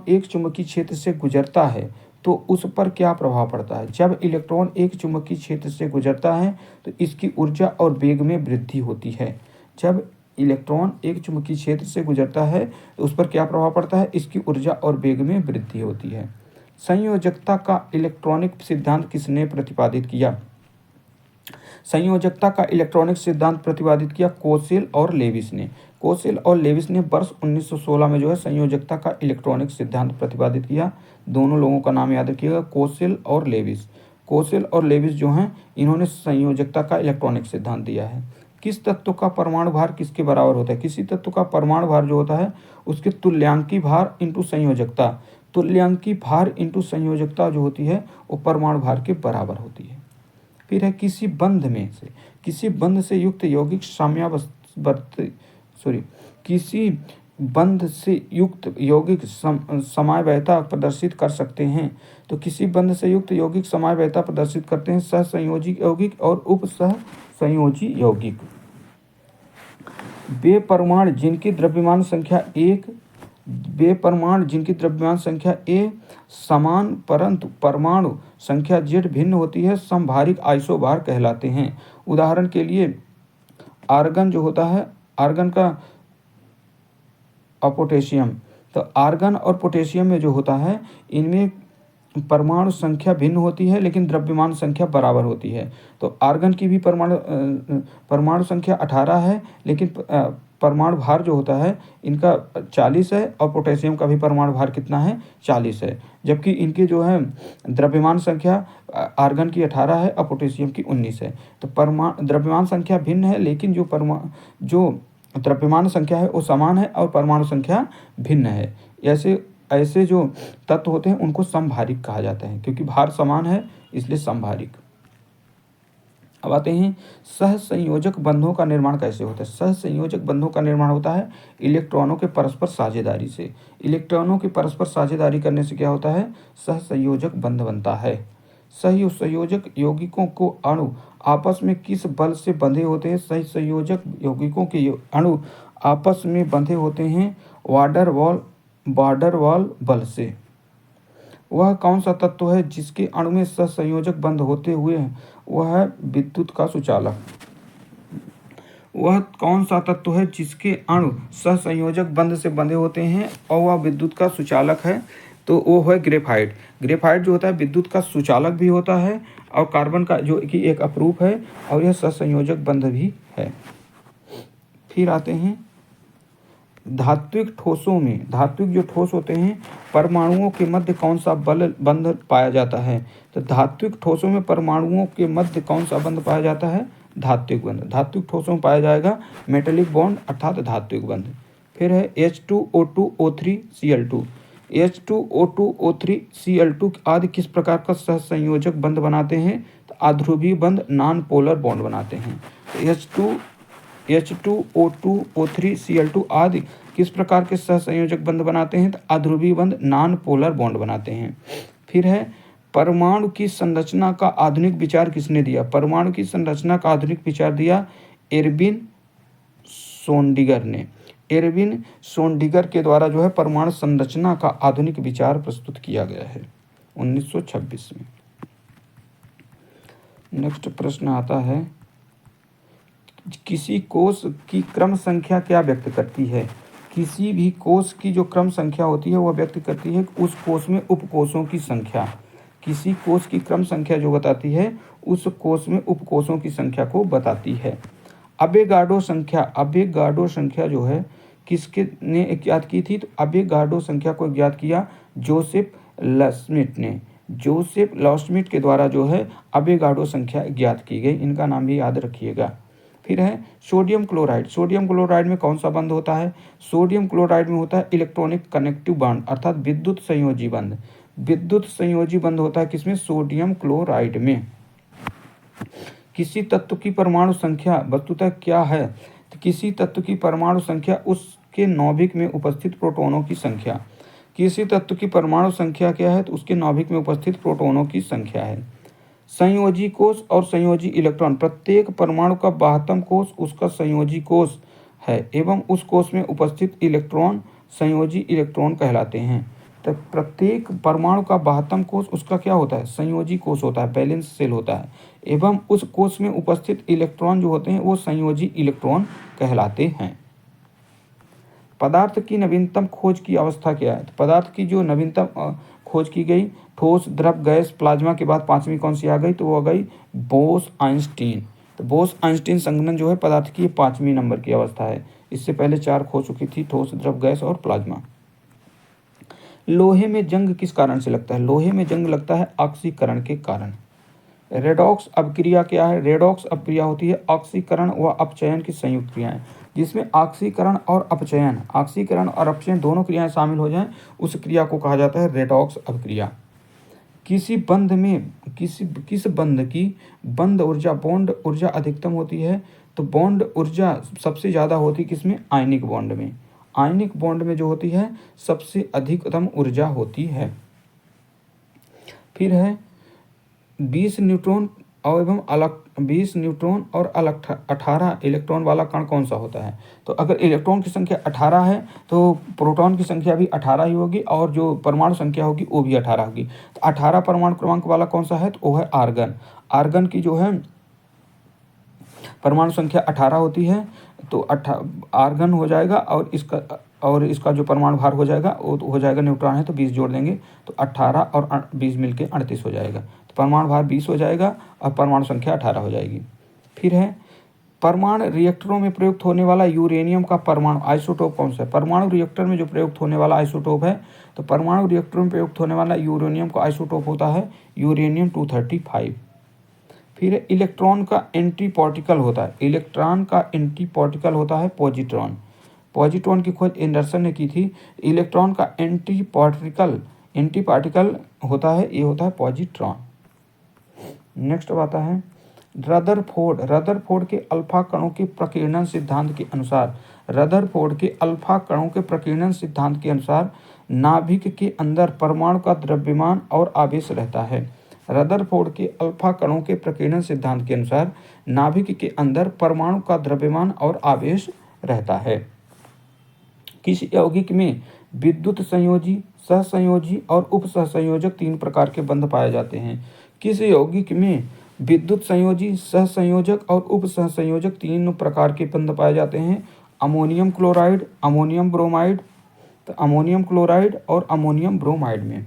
एक चुंबकीय क्षेत्र से गुजरता है तो उस पर क्या प्रभाव पड़ता है। जब इलेक्ट्रॉन एक चुंबकीय क्षेत्र से गुजरता है तो इसकी ऊर्जा और वेग में वृद्धि होती है। जब इलेक्ट्रॉन एक चुंबकीय क्षेत्र से गुजरता है तो उस पर क्या प्रभाव पड़ता है, इसकी ऊर्जा और वेग में वृद्धि होती है। संयोजकता का इलेक्ट्रॉनिक सिद्धांत किसने प्रतिपादित किया। संयोजकता का इलेक्ट्रॉनिक सिद्धांत प्रतिपादित किया कोसेल और लेविस ने। कोसेल और लेविस ने वर्ष 1916 में जो है संयोजकता का इलेक्ट्रॉनिक सिद्धांत प्रतिपादित किया। दोनों लोगों का नाम याद रखिएगा, कोसेल और लेविस। कोसेल और लेविस जो हैं इन्होंने संयोजकता का इलेक्ट्रॉनिक सिद्धांत दिया है। किस तत्व का परमाणु भार किसके बराबर होता है। किसी तत्व का परमाणु भार जो होता है उसके तुल्यांकी भार इंटू संयोजकता, तुल्यांकी भार इंटू संयोजकता जो होती है वो परमाणु भार के बराबर होती है। फिर है किसी बंध से युक्त यौगिक किसी बंध से युक्त यौगिक समवायता प्रदर्शित कर सकते हैं। तो किसी बंध से युक्त यौगिक समवायता प्रदर्शित करते हैं सहसंयोजी यौगिक और उपसहसंयोजी यौगिक। वे परमाणु जिनकी द्रव्यमान संख्या ए समान परंतु परमाणु संख्या z भिन्न होती है समभारिक आइसोबार कहलाते हैं। उदाहरण के लिए आर्गन जो होता है, आर्गन का और पोटेशियम, तो आर्गन और पोटेशियम में जो होता है इनमें परमाणु संख्या भिन्न होती है लेकिन द्रव्यमान संख्या बराबर होती है। तो आर्गन की भी परमाणु संख्या 18 है लेकिन परमाणु भार जो होता है इनका 40 है, और पोटेशियम का भी परमाणु भार कितना है, 40 है। जबकि इनके जो है द्रव्यमान संख्या आर्गन की 18 है और पोटेशियम की 19 है। तो द्रव्यमान संख्या भिन्न है लेकिन जो द्रव्यमान संख्या है वो समान है और परमाणु संख्या भिन्न है। ऐसे जो तत्व होते हैं उनको समभारिक कहा जाता है, क्योंकि भार समान है इसलिए समभारिक। अब आते हैं सहसंयोजक बंधों का निर्माण कैसे होता है। सहसंयोजक बंधों का निर्माण होता है इलेक्ट्रॉनों के परस्पर साझेदारी से। इलेक्ट्रॉनों की परस्पर साझेदारी करने से क्या होता है, सहसंयोजक बंध बनता है। सहसंयोजक यौगिकों को अणु आपस में किस बल से बंधे होते हैं। सहसंयोजक यौगिकों के अणु आपस में बंधे होते हैं वाडर वॉल बल से। वह कौन सा तत्व है जिसके अणु में सहसंयोजक बंध होते हुए वह है विद्युत का सुचालक। वह कौन सा तत्व है जिसके अणु सहसंयोजक बंध से बंधे होते हैं और वह विद्युत का सुचालक है, तो वो है ग्रेफाइट। ग्रेफाइट जो होता है विद्युत का सुचालक भी होता है और कार्बन का जो कि एक अपरूप है, और यह सहसंयोजक बंध भी है। फिर आते हैं धात्विक ठोसों में। धात्विक जो ठोस होते हैं परमाणुओं के मध्य कौन सा बंध पाया जाता है। तो धात्विक ठोसों में परमाणुओं के मध्य कौन सा बंध पाया जाता है, धात्विक बंध। धात्विक ठोसों में पाया जाएगा मेटेलिक बॉन्ड अर्थात धात्विक बंध। फिर है H2O2O3Cl2। H2O2O3Cl2 आदि किस प्रकार का सहसंयोजक बंध बनाते हैं, तो अध्रुवीय बंध नॉन पोलर बॉन्ड बनाते हैं। H2O2O3Cl2 आदि किस प्रकार के सहसंयोजक बंध बनाते हैं, तो अध्रुवीय बंध नॉन पोलर बॉन्ड बनाते हैं। फिर है परमाणु की संरचना का आधुनिक विचार किसने दिया। परमाणु की संरचना का आधुनिक विचार दिया एर्विन सोंडिगर ने। एर्विन सोंडिगर के द्वारा जो है परमाणु संरचना का आधुनिक विचार प्रस्तुत किया गया है 1926 में। नेक्स्ट प्रश्न आता है, किसी कोष की क्रम संख्या क्या व्यक्त करती है? किसी भी कोष की जो क्रम संख्या होती है वह व्यक्त करती है उस कोष में उपकोषों की संख्या। किसी कोष की क्रम संख्या जो बताती है उस कोष में उपकोषों की संख्या को बताती है। अबेगाडो संख्या जो है किसके ने ज्ञात की थी? तो अबेगाडो संख्या को ज्ञात किया जोसेफ लॉस्मिट ने। जोसेफ लॉस्मिट के द्वारा जो है अबेगाडो संख्या ज्ञात की गई। इनका नाम भी याद रखिएगा। फिर है सोडियम क्लोराइड। सोडियम क्लोराइड में कौन सा बंध होता है? सोडियम क्लोराइड में होता है इलेक्ट्रॉनिक कनेक्टिव बॉन्ड, अर्थात विद्युत संयोजी बंध। विद्युत संयोजी बंध होता है किसमें? सोडियम क्लोराइड में। किसी तत्व की परमाणु संख्या वस्तुतः क्या है? तो किसी तत्व की परमाणु संख्या उसके नाभिक में उपस्थित प्रोटॉनों की संख्या। किसी तत्व की परमाणु संख्या क्या है? तो उसके नाभिक में उपस्थित प्रोटॉनों की संख्या है। संयोजी कोष और संयोजी इलेक्ट्रॉन। प्रत्येक परमाणु का 72वां कोष उसका संयोजी कोष है एवं उस कोष में उपस्थित इलेक्ट्रॉन संयोजी इलेक्ट्रॉन कहलाते हैं। तो प्रत्येक परमाणु का 72वां कोष उसका क्या होता है? संयोजी कोष होता है, बैलेंस सेल होता है, एवं उस कोष में उपस्थित इलेक्ट्रॉन जो होते हैं वो संयोजी इलेक्ट्रॉन कहलाते हैं। पदार्थ की नवीनतम खोज की अवस्था क्या है? तो पदार्थ की जो नवीनतम खोज की गई, ठोस, द्रव, गैस, प्लाज्मा के बाद पांचवी कौन सी आ गई? तो वो आ गई बोस-आइंस्टीन। तो बोस-आइंस्टीन संघनन जो है पदार्थ की 5वीं नंबर की अवस्था है। इससे पहले 4 खो चुकी थी, ठोस, द्रव, गैस और प्लाज्मा। लोहे में जंग किस कारण से लगता है? लोहे में जंग लगता है ऑक्सीकरण के कारण। रेडॉक्स अपक्रिया क्या है? रेडॉक्स अपक्रिया होती है ऑक्सीकरण व अपचयन की संयुक्त क्रियाएं, जिसमें ऑक्सीकरण और अपचयन दोनों क्रियाएं शामिल हो जाएं, उस क्रिया को कहा जाता है रेडॉक्स अपक्रिया। किसी बंध में किस बंध की बंध ऊर्जा, बॉन्ड ऊर्जा अधिकतम होती है? तो बॉन्ड ऊर्जा सबसे ज़्यादा होती है किसमें? आयनिक बॉन्ड में। आयनिक बॉन्ड में जो होती है सबसे अधिकतम ऊर्जा होती है। फिर है 20 न्यूट्रॉन और 18 इलेक्ट्रॉन वाला कण कौन सा होता है? तो अगर इलेक्ट्रॉन की संख्या 18 है तो प्रोटॉन की संख्या भी 18 ही होगी और जो परमाणु संख्या होगी वो भी 18 होगी। तो 18 परमाणु क्रमांक वाला कौन सा है? तो वो है आर्गन। आर्गन की जो है परमाणु संख्या 18 होती है, तो आर्गन हो जाएगा और इसका जो परमाणु भार हो जाएगा वो तो हो जाएगा, न्यूट्रॉन है तो 20 जोड़ देंगे तो 18 और 20 मिलके 38 हो जाएगा। तो परमाणु भार 20 हो जाएगा और परमाणु संख्या 18 हो जाएगी। फिर है परमाणु रिएक्टरों में प्रयुक्त होने वाला यूरेनियम का परमाणु आइसोटोप कौन सा है? परमाणु रिएक्टर में जो प्रयुक्त होने वाला आइसोटोप है, तो परमाणु रिएक्टरों में प्रयुक्त होने वाला यूरेनियम का आइसोटोप होता है यूरेनियम 235। फिर इलेक्ट्रॉन का एंटी पार्टिकल होता है, इलेक्ट्रॉन का एंटी पार्टिकल होता है पॉजिट्रॉन। पॉजिट्रॉन की खोज एंडरसन ने की थी। इलेक्ट्रॉन का एंटी पार्टिकल होता है, ये होता है पॉजिट्रॉन। नेक्स्ट आता है रदरफोर्ड के अल्फा कणों के प्रकीर्णन सिद्धांत के अनुसार, रदरफोर्ड के अल्फा कणों के प्रकीर्णन सिद्धांत के अनुसार नाभिक के अंदर परमाणु का द्रव्यमान और आवेश रहता है। रदरफोर्ड के अल्फा कणों के प्रकीर्णन सिद्धांत के अनुसार नाभिक के अंदर परमाणु का द्रव्यमान और आवेश रहता है। किस यौगिक में विद्युत संयोजी, सहसंयोजी और उपसहसंयोजक 3 प्रकार के बंध पाए जाते हैं? किस यौगिक में विद्युत संयोजी, सहसंयोजक और उपसहसंयोजक 3 प्रकार के बंध पाए जाते हैं? अमोनियम क्लोराइड, अमोनियम ब्रोमाइड, तो अमोनियम क्लोराइड और अमोनियम ब्रोमाइड में।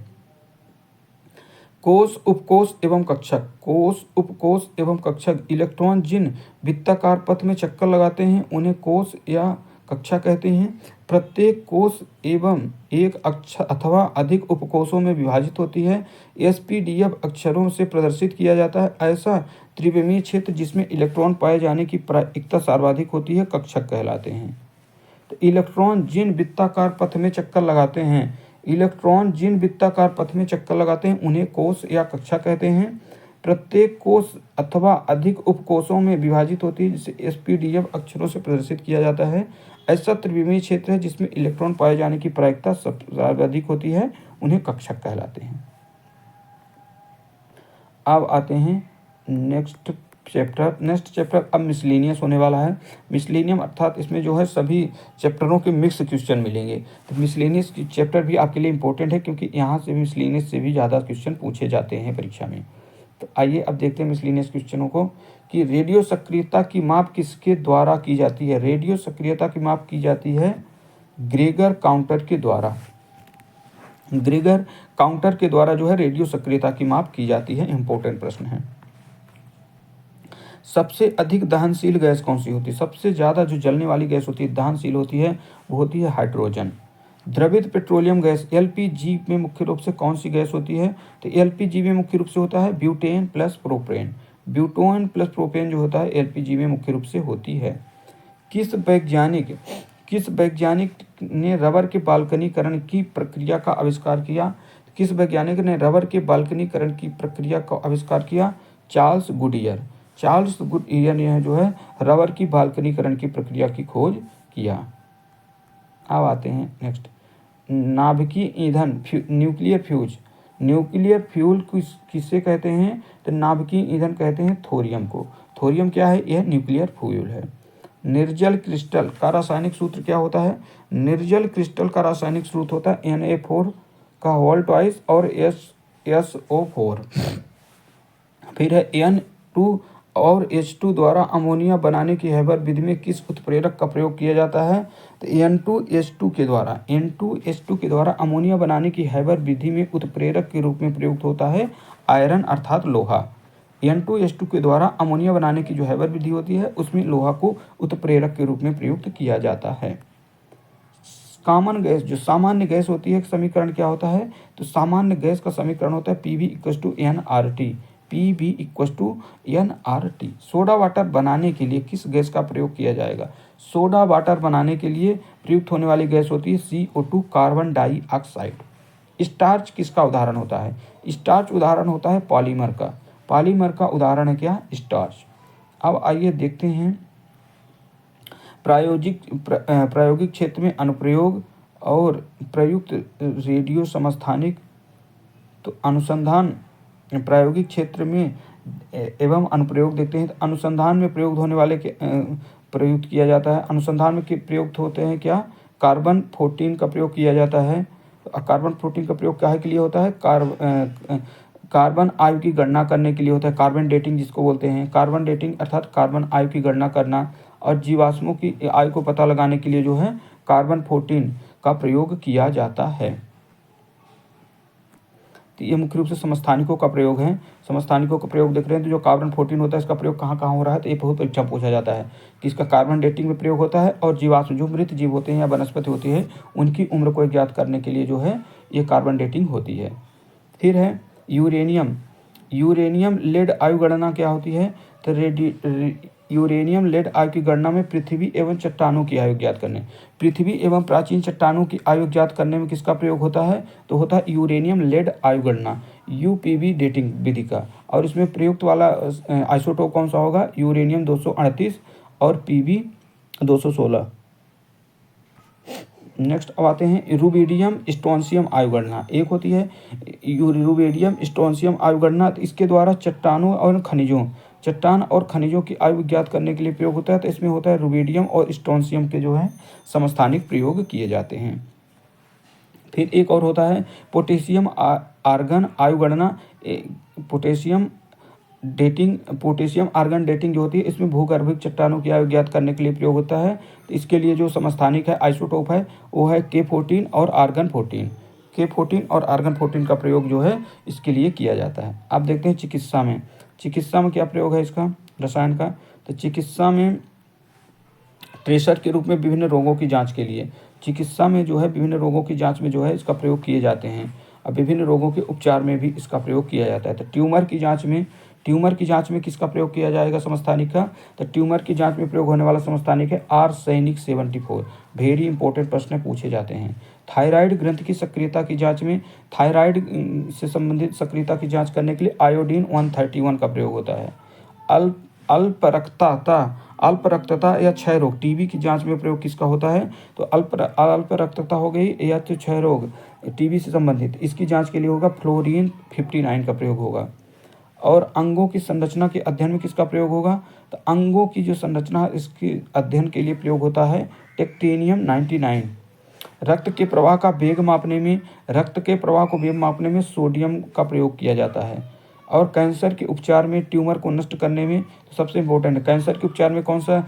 कोष, उपकोष एवं कक्षक। कोष, उपकोष एवं कक्षक इलेक्ट्रॉन जिन वृत्ताकार पथ में चक्कर लगाते हैं उन्हें कोष या कक्षा कहते हैं। प्रत्येक कोष एवं एक अथवा अधिक उपकोषों में विभाजित होती है। SPDF अक्षरों से प्रदर्शित किया जाता है। ऐसा त्रिविमीय क्षेत्र जिसमें इलेक्ट्रॉन पाए जाने की प्रायिकता सर्वाधिक होती है कक्षक कहलाते हैं। तो इलेक्ट्रॉन जिन वृत्ताकार पथ में चक्कर लगाते हैं उन्हें कोष या कक्षा कहते हैं। प्रत्येक कोष अथवा अधिक उपकोषों में विभाजित होती है जिसे SPDF अक्षरों से प्रदर्शित किया जाता है। ऐसा त्रिविमीय क्षेत्र है जिसमें इलेक्ट्रॉन पाए जाने की प्रायिकता सबसे अधिक होती है, उन्हें कक्षक कहलाते हैं। अब आते हैं नेक्स्ट चैप्टर अब मिसलेनियस होने वाला है। मिसलेनियम अर्थात इसमें जो है सभी चैप्टरों के मिक्स क्वेश्चन मिलेंगे। तो मिसलेनियस चैप्टर भी आपके लिए इंपॉर्टेंट है क्योंकि यहाँ से मिसलेनियस से भी ज़्यादा क्वेश्चन पूछे जाते हैं परीक्षा में। तो आइए अब देखते हैं मिसलिनियस क्वेश्चनों को कि रेडियो सक्रियता की माप किसके द्वारा की जाती है। रेडियो सक्रियता की माप की जाती है ग्रेगर काउंटर के द्वारा। ग्रेगर काउंटर के द्वारा जो है रेडियो सक्रियता की माप की जाती है। इंपॉर्टेंट प्रश्न है। सबसे अधिक दहनशील गैस कौन सी होती है। सबसे ज़्यादा जो जलने वाली गैस होती है, दहनशील होती है, वो होती है हाइड्रोजन। द्रवित पेट्रोलियम गैस एलपीजी में मुख्य रूप से कौन सी गैस होती है। तो एलपीजी में मुख्य रूप से होता है butane plus propane. Butane plus propane जो होता है एलपीजी में मुख्य रूप से होती है। किस वैज्ञानिक ने रबर के बाल्कनीकरण की प्रक्रिया का आविष्कार किया। किस वैज्ञानिक ने रबर के बाल्कनीकरण की प्रक्रिया का आविष्कार किया। Charles Goodyear. चार्ल्स गुडियर ने जो है रबर की बाल्कनीकरण की प्रक्रिया की खोज किया। अब आते हैं नेक्स्ट, नाभिकीय ईंधन न्यूक्लियर फ्यूज। न्यूक्लियर फ्यूल किससे कहते हैं। तो नाभिकीय ईंधन कहते हैं थोरियम को। थोरियम क्या है, यह न्यूक्लियर फ्यूल है। निर्जल क्रिस्टल का रासायनिक सूत्र क्या होता है। निर्जल क्रिस्टल का रासायनिक सूत्र होता है Na4 का होल ट्वाइस और SO4। फिर है N2 और H2 द्वारा अमोनिया बनाने की हैबर विधि में किस उत्प्रेरक का प्रयोग किया जाता है। तो N2H2 के द्वारा अमोनिया बनाने की हैबर विधि में उत्प्रेरक के रूप में प्रयुक्त होता है आयरन अर्थात लोहा। N2H2 के द्वारा अमोनिया बनाने की जो हैबर विधि होती है उसमें लोहा को उत्प्रेरक के रूप में प्रयुक्त किया जाता है। कॉमन गैस जो सामान्य गैस होती है समीकरण क्या होता है। तो सामान्य गैस का समीकरण होता है PV=NRT। PV=NRT। सोडा वाटर बनाने के लिए किस गैस का प्रयोग किया जाएगा। सोडा वाटर बनाने के लिए प्रयुक्त होने वाली गैस होती है CO2 कार्बन डाइऑक्साइड। स्टार्च किसका उदाहरण होता है। स्टार्च उदाहरण होता है पॉलीमर का। पॉलीमर का उदाहरण है क्या, स्टार्च। अब आइए देखते हैं प्रायोगिक क्षेत्र में अनुप्रयोग और प्रयुक्त रेडियो समस्थानिक। तो अनुसंधान प्रायोगिक क्षेत्र में एवं अनुप्रयोग देखते हैं। तो अनुसंधान में प्रयुक्त होने वाले के प्रयुक्त किया जाता है। अनुसंधान में प्रयुक्त होते हैं क्या, कार्बन 14 का प्रयोग किया जाता है। कार्बन 14 का प्रयोग क्या के लिए होता है, कार्बन आयु की गणना करने के लिए होता है। कार्बन डेटिंग जिसको बोलते हैं, कार्बन डेटिंग अर्थात कार्बन आयु की गणना करना और जीवाश्मों की आयु को पता लगाने के लिए जो है कार्बन 14 का प्रयोग किया जाता है। तो ये मुख्य रूप से समस्थानिकों का प्रयोग है। समस्थानिकों का प्रयोग देख रहे हैं। तो जो कार्बन 14 होता है इसका प्रयोग कहाँ कहाँ हो रहा है। तो ये बहुत परीक्षा पूछा जाता है कि इसका कार्बन डेटिंग में प्रयोग होता है और जीवाश्म जो मृत जीव होते हैं या वनस्पति होती है उनकी उम्र को ज्ञात करने के लिए जो है ये कार्बन डेटिंग होती है। फिर है यूरेनियम लेड आयु गणना क्या होती है। तो यूरेनियम लेड आयु की गणना में पृथ्वी एवं चट्टानों की आयु ज्ञात करने, पृथ्वी एवं प्राचीन चट्टानों की आयु ज्ञात करने में किसका प्रयोग होता है। तो होता है यूरेनियम लेड आयु गणना UPV डेटिंग विधि का। और इसमें प्रयुक्त वाला आइसोटोप कौन सा होगा, यूरेनियम 238 और PV 216। नेक्स्ट अब आते हैं रुबिडियम स्ट्रोंशियम आयु गणना। एक होती है रुबिडियम स्ट्रोंशियम आयु गणना। तो इसके द्वारा चट्टान और खनिजों की आयु ज्ञात करने के लिए प्रयोग होता है। तो इसमें होता है रुबिडियम और स्ट्रोंशियम के जो है समस्थानिक प्रयोग किए जाते हैं। फिर एक और होता है पोटेशियम आर्गन आयु गणना। पोटेशियम आर्गन डेटिंग जो होती है इसमें भूगर्भिक चट्टानों की आयु ज्ञात करने के लिए प्रयोग होता है। तो इसके लिए जो समस्थानिक है आइसोटोप है वो है K14 और आर्गन 14। K14 और आर्गन 14 का प्रयोग जो है इसके लिए किया जाता है। आप देखते हैं चिकित्सा में क्या प्रयोग है इसका, रसायन का। तो चिकित्सा में ट्रेसर के रूप में विभिन्न रोगों की जांच के लिए, चिकित्सा में जो है विभिन्न रोगों की जांच में जो है इसका प्रयोग किए जाते हैं। अब विभिन्न रोगों के उपचार में भी इसका प्रयोग किया जाता है। तो ट्यूमर की जांच में किसका प्रयोग किया जाएगा समस्थानिक का। तो ट्यूमर की जांच में प्रयोग होने वाला समस्थानिक है आर्सेनिक 74। वेरी इंपॉर्टेंट प्रश्न पूछे जाते हैं। थायराइड ग्रंथि की सक्रियता की जांच में, थायराइड से संबंधित सक्रियता की जांच करने के लिए आयोडीन 131 का प्रयोग होता है। अल्प रक्तता या क्षय रोग TB की जांच में प्रयोग किसका होता है। तो अल्प रक्तता हो गई या तो क्षय रोग TB से संबंधित, इसकी जांच के लिए होगा फ्लोरीन 59 का प्रयोग होगा। और अंगों की संरचना के अध्ययन में किसका प्रयोग होगा। तो अंगों की जो संरचना इसके अध्ययन के लिए प्रयोग होता है टेक्टेनियम 99। रक्त के प्रवाह को वेग मापने में सोडियम का प्रयोग किया जाता है। और कैंसर के उपचार में ट्यूमर को नष्ट करने में तो सबसे इम्पोर्टेंट है, कैंसर के उपचार में कौन सा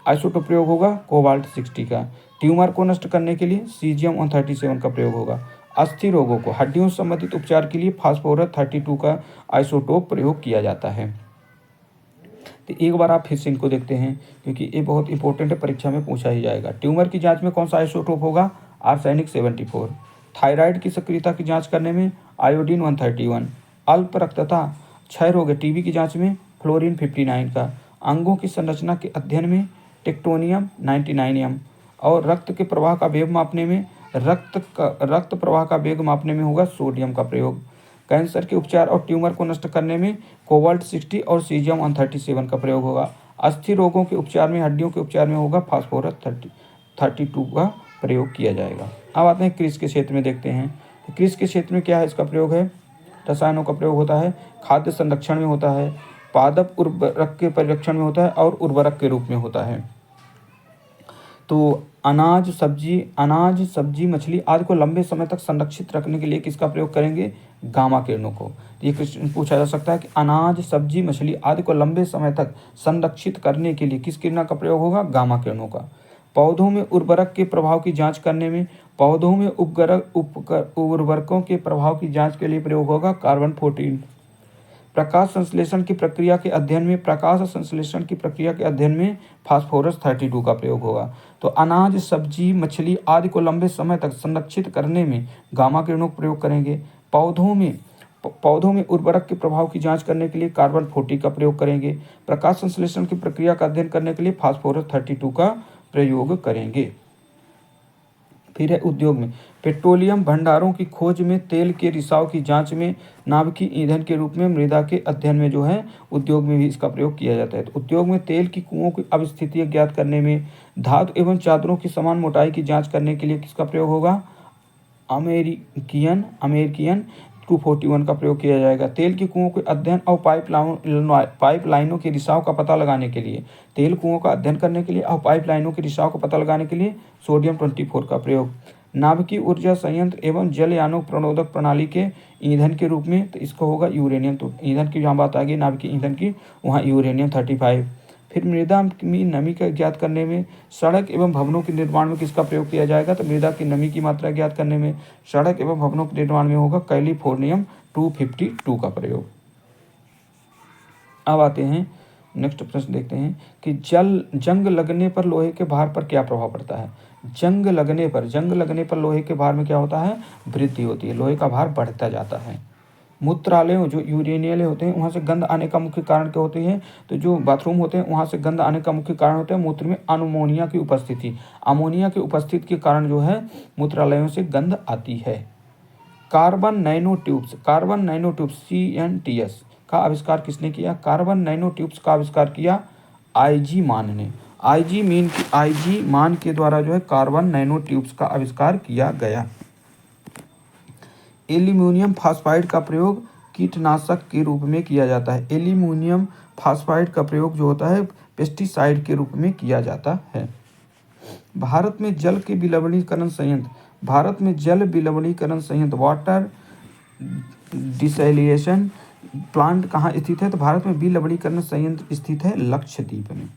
आइसोटोप प्रयोग होगा, कोबाल्ट 60 का। ट्यूमर को नष्ट करने के लिए सीजियम 137 का प्रयोग होगा। अस्थिर रोगों को हड्डियों से संबंधित उपचार के लिए फास्फोरस 32 का आइसोटोप प्रयोग किया जाता है। तो एक बार आप फिर से इनको देखते हैं क्योंकि ये बहुत इंपॉर्टेंट है, परीक्षा में पूछा ही जाएगा। ट्यूमर की जांच में कौन सा आइसोटोप होगा, आर्सेनिक 74। थायराइड की सक्रियता की जांच करने में आयोडीन 131। अल्प रक्तता क्षय रोग टीबी की जांच में फ्लोरीन 59 का। अंगों की संरचना के अध्ययन में टेक्टोनियम 99m। और रक्त के प्रवाह का वेग मापने में रक्त प्रवाह का वेग मापने में होगा सोडियम का प्रयोग। कैंसर के उपचार और ट्यूमर को नष्ट करने में कोबाल्ट 60 और सीजियम 137 का प्रयोग होगा। अस्थिर रोगों के उपचार में हड्डियों के उपचार में होगा फास्फोरस 32 का प्रयोग किया जाएगा। अब आते हैं कृषि के क्षेत्र में देखते हैं। तो कृषि के क्षेत्र में क्या है, इसका प्रयोग है, रसायनों का प्रयोग होता है, खाद्य संरक्षण में होता है, पादप उर्वरक के परिरक्षण में होता है और उर्वरक के रूप में होता है। तो अनाज सब्जी मछली आदि को लंबे समय तक संरक्षित रखने के लिए किसका प्रयोग करेंगे, गामा किरणों को। ये क्वेश्चन पूछा जा सकता है कि अनाज सब्जी मछली आदि को लंबे समय तक संरक्षित करने के लिए किस किरणों का प्रयोग होगा, गामा किरणों का। पौधों में उर्वरक के प्रभाव की जांच करने में पौधों में उर्वरकों के प्रभाव की जांच के लिए प्रयोग होगा कार्बन 14। प्रकाश संश्लेषण की प्रक्रिया के अध्ययन में फास्फोरस 32 का प्रयोग होगा। तो अनाज सब्जी मछली आदि को लंबे समय तक संरक्षित करने में गामा किरणों का प्रयोग करेंगे। पौधों में उर्वरक के प्रभाव की जांच करने के लिए कार्बन 40 का प्रयोग करेंगे। प्रकाश संश्लेषण की प्रक्रिया का अध्ययन करने के लिए फास्फोरस 32 का प्रयोग करेंगे। फिर है उद्योग में पेट्रोलियम भंडारों की खोज में, तेल के रिसाव की जांच में, नाभिकीय ईंधन के रूप में, मृदा के अध्ययन में जो है उद्योग में भी इसका प्रयोग किया जाता है। तो उद्योग में तेल की कुओं की अवस्थिति ज्ञात करने में, धातु एवं चादरों की समान मोटाई की जांच करने के लिए किसका प्रयोग होगा, अमेरिकियन 241 का प्रयोग किया जाएगा। तेल के कुओं के अध्ययन और पाइपलाइनों के रिसाव का पता लगाने के लिए, तेल कुओं का अध्ययन करने के लिए और पाइपलाइनों के रिसाव का पता लगाने के लिए सोडियम 24 का प्रयोग। नाभिकीय ऊर्जा संयंत्र एवं जलयानों प्रणोदक प्रणाली के ईंधन के रूप में तो इसका होगा यूरेनियम। तो ईंधन की जहाँ बात आ गई नाभिकीय ईंधन की, वहाँ यूरेनियम 35। फिर मृदा में नमी का ज्ञात करने में, सड़क एवं भवनों के निर्माण में किसका प्रयोग किया जाएगा, तो मृदा की नमी की मात्रा ज्ञात करने में, सड़क एवं भवनों के निर्माण में होगा कैलिफोर्नियम 252 का प्रयोग। अब आते हैं नेक्स्ट प्रश्न देखते हैं कि जंग लगने पर लोहे के भार पर क्या प्रभाव पड़ता है। जंग लगने पर लोहे के भार में क्या होता है, वृद्धि होती है, लोहे का भार बढ़ता जाता है। मूत्रालयों जो यूरिनियल होते हैं वहाँ से गंध आने का मुख्य कारण क्या होती है, तो जो बाथरूम होते हैं वहाँ से गंध आने का मुख्य कारण होता है मूत्र में अमोनिया की उपस्थिति। अमोनिया की उपस्थिति के कारण जो है मूत्रालयों से गंध आती है। कार्बन नैनो ट्यूब्स CNTS का आविष्कार किसने किया, कार्बन नैनो ट्यूब्स का आविष्कार किया IG मान ने। IG मान के द्वारा जो है कार्बन नैनो ट्यूब्स का आविष्कार किया गया। एल्यूमिनियम फास्फाइड का प्रयोग कीटनाशक के रूप में किया जाता है। एल्यूमिनियम फास्फाइड का प्रयोग जो होता है पेस्टिसाइड के रूप में किया जाता है। भारत में जल विलवणीकरण संयंत्र वाटर डिसैलिनेशन प्लांट कहाँ स्थित है, तो भारत में विलवणीकरण संयंत्र स्थित है लक्षद्वीप में।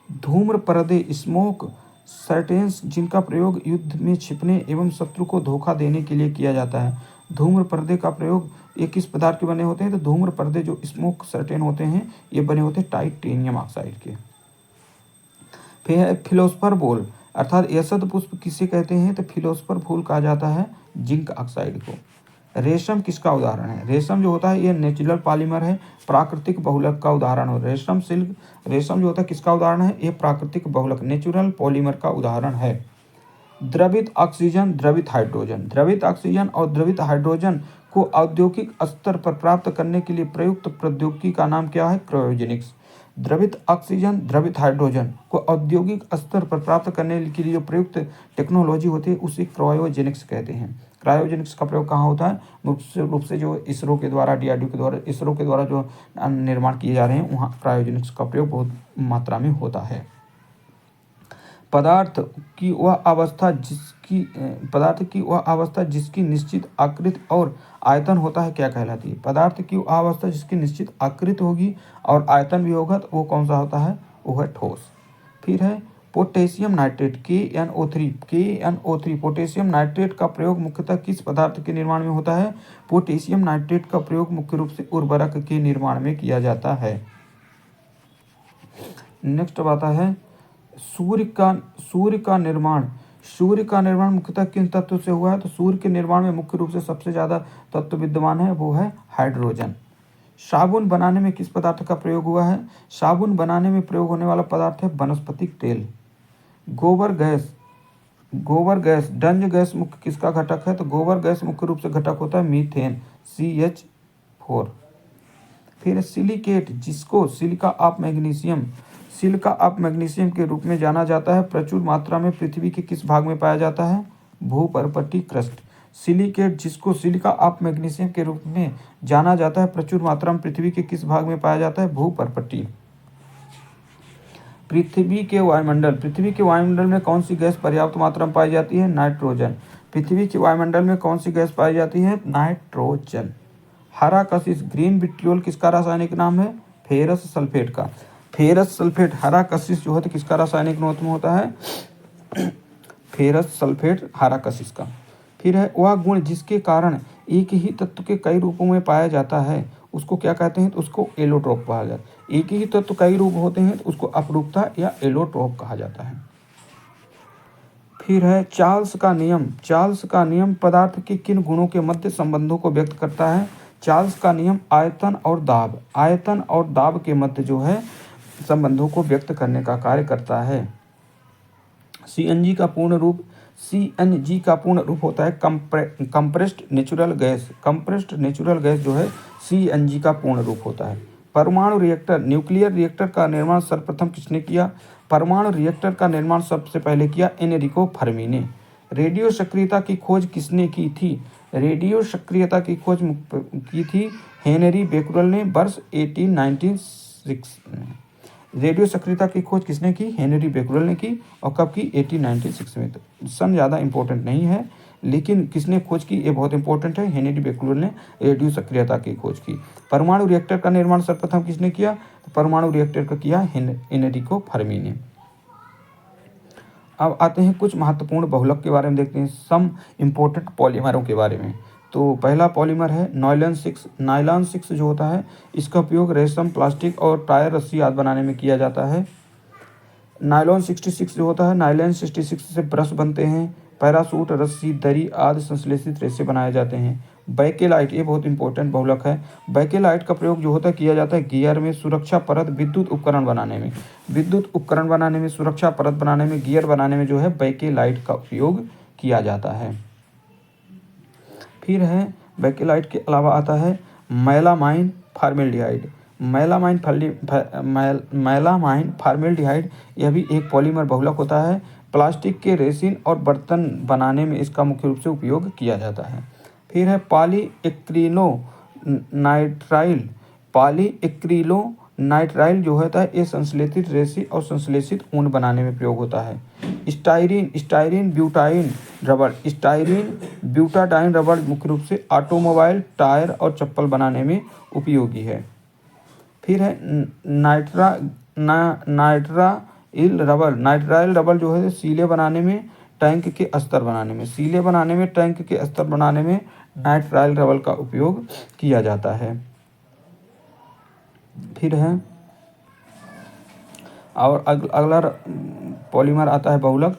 धूम्र पर्दे स्मोक सर्टेन्स जिनका प्रयोग युद्ध में छिपने एवं शत्रु को धोखा देने के लिए किया जाता है। धूम्र पर्दे का प्रयोग ये किस पदार्थ के बने होते हैं, तो धूम्र पर्दे जो स्मोक सर्टेन होते हैं ये बने होते हैं टाइटेनियम ऑक्साइड के। फिर है फिलोस्फर बोल अर्थात यसद पुष्प किसे कहते हैं, तो फिलोस्फर फूल कहा जाता है जिंक ऑक्साइड को। रेशम किसका उदाहरण है, रेशम जो होता है ये नेचुरल पॉलीमर है, प्राकृतिक बहुलक का उदाहरण हो। रेशम जो होता है किसका उदाहरण है, ये प्राकृतिक बहुलक नेचुरल पॉलीमर का उदाहरण है। द्रवित ऑक्सीजन द्रवित ऑक्सीजन और द्रवित हाइड्रोजन को औद्योगिक स्तर पर प्राप्त करने के लिए प्रयुक्त प्रौद्योगिकी का नाम क्या है, क्रायोजेनिक्स। द्रवित ऑक्सीजन द्रवित हाइड्रोजन को औद्योगिक स्तर पर प्राप्त करने के लिए जो प्रयुक्त टेक्नोलॉजी होती है उसे क्रायोजेनिक्स कहते हैं। क्रायोजेनिक्स का प्रयोग कहाँ होता है, मुख्य रूप से जो इसरो के द्वारा इसरो के द्वारा जो निर्माण किए जा रहे हैं वहाँ क्रायोजेनिक्स का प्रयोग बहुत मात्रा में होता है। पदार्थ की वह अवस्था की वह अवस्था जिसकी निश्चित आकृति और आयतन होता है क्या कहलाती है? पदार्थ की वह अवस्था जिसकी निश्चित आकृति होगी और आयतन भी होगा तो वो कौन सा होता है? वो है ठोस। फिर है potassium nitrate KNO3 potassium nitrate का प्रयोग मुख्यतः किस पदार्थ के निर्माण में होता है? पोटेशियम नाइट्रेट का प्रयोग मुख्य रूप से उर्वरक के निर्माण में किया जाता है। नेक्स्ट आता है सूर्य का निर्माण मुख्यतः किन तत्व से हुआ है? तो सूर्य के निर्माण में मुख्य रूप से सबसे ज़्यादा तत्व विद्यमान है, वो है हाइड्रोजन। साबुन बनाने में किस पदार्थ का प्रयोग हुआ है? साबुन बनाने में प्रयोग होने वाला पदार्थ है वनस्पतिक तेल। गोबर गैस डंज गैस मुख्य किसका घटक है? तो गोबर गैस मुख्य रूप से घटक होता है मीथेन CH4। फिर सिलिकेट जिसको सिलिका ऑफ मैग्नीशियम के रूप में जाना जाता है, प्रचुर मात्रा में पृथ्वी के किस भाग में पाया जाता है? भूपर्वतीय क्रस्ट। सिलिकेट जिसको सिलिका ऑफ मैग्नीशियम के रूप में जाना जाता है, प्रचुर मात्रा में पृथ्वी के किस भाग में पाया जाता है? भूपर्वतीय। पृथ्वी के वायुमंडल में कौन सी गैस पर्याप्त मात्रा में पाई जाती है? नाइट्रोजन। पृथ्वी के वायुमंडल में कौन सी गैस पाई जाती है? नाइट्रोजन। हरा कशिश ग्रीन विट्रियोल किसका रासायनिक नाम है? फेरस सल्फेट का। फेरस सल्फेट हरा कशिश जो है तो किसका रासायनिक नाम होता है? फेरस सल्फेट हरा कशिश का। फिर है वह गुण जिसके कारण एक ही तत्व के कई रूपों में पाया जाता है, उसको क्या कहते हैं? तो उसको एलोट्रोप कहा जाता है। एक ही तत्व कई रूप होते हैं तो उसको अपरूपता या एलोट्रोप कहा जाता है। फिर है चार्ल्स का नियम पदार्थ के किन गुणों के मध्य संबंधों को व्यक्त करता है? चार्ल्स का नियम आयतन और दाब के मध्य जो है संबंधों को व्यक्त करने का कार्य करता है। CNG का पूर्ण रूप होता है कंप्रेस्ड नेचुरल गैस जो है CNG का पूर्ण रूप होता है। परमाणु रिएक्टर न्यूक्लियर रिएक्टर का निर्माण सर्वप्रथम किसने किया? परमाणु रिएक्टर का निर्माण सबसे पहले किया एनरिको फर्मी ने। रेडियो सक्रियता की खोज किसने की थी? रेडियो सक्रियता की खोज की थी हेनरी बेकुरल ने वर्ष 1896 में। रेडियो सक्रियता की खोज किसने की? हेनरी बेकुरल ने की। और कब की? 1896 में। तो सन ज़्यादा इंपॉर्टेंट नहीं है, लेकिन किसने खोज की ये बहुत इंपॉर्टेंट है। हेनरी बेकुलर ने रेडियो सक्रियता की खोज की। परमाणु रिएक्टर का निर्माण सर्वप्रथम किसने किया? तो परमाणु रिएक्टर का किया एनरिको फर्मी ने। अब आते हैं कुछ महत्वपूर्ण बहुलक के बारे में देखते हैं, सम इम्पोर्टेंट पॉलीमरों के बारे में। तो पहला पॉलीमर है नायलॉन 6 जो होता है इसका उपयोग रेशम, प्लास्टिक और टायर, रस्सी आदि बनाने में किया जाता है। नायलॉन 66 जो होता है, नायलॉन 66 से ब्रश बनते हैं, पैरासूट, रस्सी, दरी आदि संश्लेषित रेशे बनाए जाते हैं। बैकेलाइट ये बहुत इंपॉर्टेंट बहुलक है। बैकेलाइट का प्रयोग जो होता है किया जाता है गियर में, सुरक्षा परत, विद्युत उपकरण बनाने में, सुरक्षा परत बनाने में, गियर बनाने में जो है बैकेलाइट का उपयोग किया जाता है। फिर है बैकेलाइट के अलावा आता है मेलामाइन फार्मेल्डिहाइड यह भी एक पॉलीमर बहुलक होता है। प्लास्टिक के रेसिन और बर्तन बनाने में इसका मुख्य रूप से उपयोग किया जाता है। फिर है पॉलीएक्रिलोनाइट्राइल जो होता है ये संश्लेषित रेसी और संश्लेषित ऊन बनाने में प्रयोग होता है। स्टाइरीन ब्यूटाडाइन रबर मुख्य रूप से ऑटोमोबाइल, टायर और चप्पल बनाने में उपयोगी है। फिर है नाइट्राइल रबर जो है सीले बनाने में, टैंक के अस्तर बनाने में नाइट्राइल रबर का उपयोग किया जाता है। फिर है और अगला पॉलीमर आता है बहुलक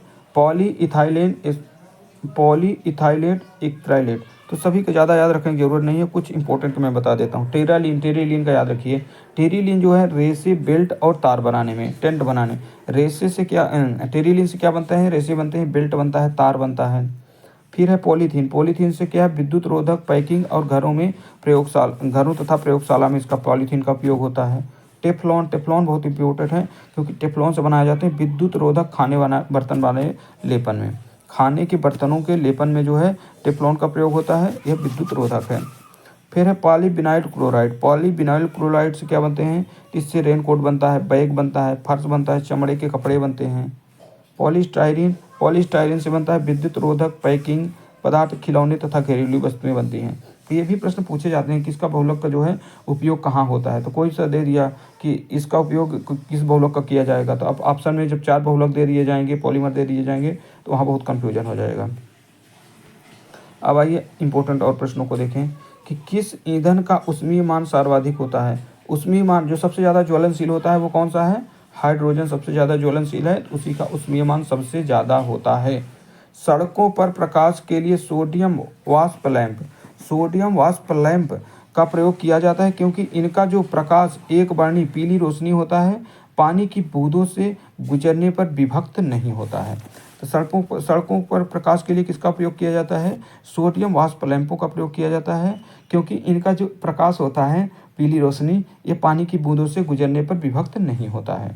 पॉलीइथाइलेट एक्राइलेट। तो सभी को ज़्यादा याद रखने की जरूरत नहीं है, कुछ इंपॉर्टेंट मैं बता देता हूँ। टेरिलीन का याद रखिए। टेरिलीन जो है रेसे, बेल्ट और तार बनाने में, टेंट बनाने, टेरिलीन से क्या बनता है? रेसे बनते हैं, बेल्ट बनता है, तार बनता है। फिर है पॉलीथीन से क्या है? विद्युत रोधक, पैकिंग और घरों तथा प्रयोगशाला में इसका पॉलीथीन का उपयोग होता है। टेफ्लॉन बहुत इंपॉर्टेंट है क्योंकि टेफ्लॉन से बनाए जाते हैं विद्युत रोधक बर्तन वाले लेपन में, खाने के बर्तनों के लेपन में जो है टेफ्लॉन का प्रयोग होता है, यह विद्युत रोधक है। फिर है पॉलीविनाइल क्लोराइड से क्या बनते हैं? इससे रेनकोट बनता है, बैग बनता है, फर्श बनता है, चमड़े के कपड़े बनते हैं। पॉलीस्टाइरीन से बनता है। विद्युत रोधक, पैकिंग पदार्थ, खिलौने तथा घरेलू वस्तुएं बनती हैं। तो ये भी प्रश्न पूछे जाते हैं कि इसका बहुलक का जो है उपयोग कहाँ होता है। तो कोई सा दे दिया कि इसका उपयोग किस बहुलक का किया जाएगा, तो अब ऑप्शन में जब 4 बहुलक दे दिए जाएंगे, पॉलीमर दे दिए जाएंगे, तो वहाँ बहुत कन्फ्यूजन हो जाएगा। अब आइए इंपॉर्टेंट और प्रश्नों को देखें कि किस ईंधन का ऊष्मीय मान सर्वाधिक होता है। ऊष्मीय मान जो सबसे ज़्यादा ज्वलनशील होता है वो कौन सा है? हाइड्रोजन सबसे ज़्यादा ज्वलनशील है, उसी का ऊष्मीय मान सबसे ज़्यादा होता है। सड़कों पर प्रकाश के लिए सोडियम वाष्प लैंप का प्रयोग किया जाता है, क्योंकि इनका जो प्रकाश एक वर्णी पीली रोशनी होता है, पानी की बूंदों से गुजरने पर विभक्त नहीं होता है। तो सड़कों पर प्रकाश के लिए किसका प्रयोग किया जाता है? सोडियम वाष्प लैंपों का प्रयोग किया जाता है, क्योंकि इनका जो प्रकाश होता है पीली रोशनी, ये पानी की बूंदों से गुजरने पर विभक्त नहीं होता है।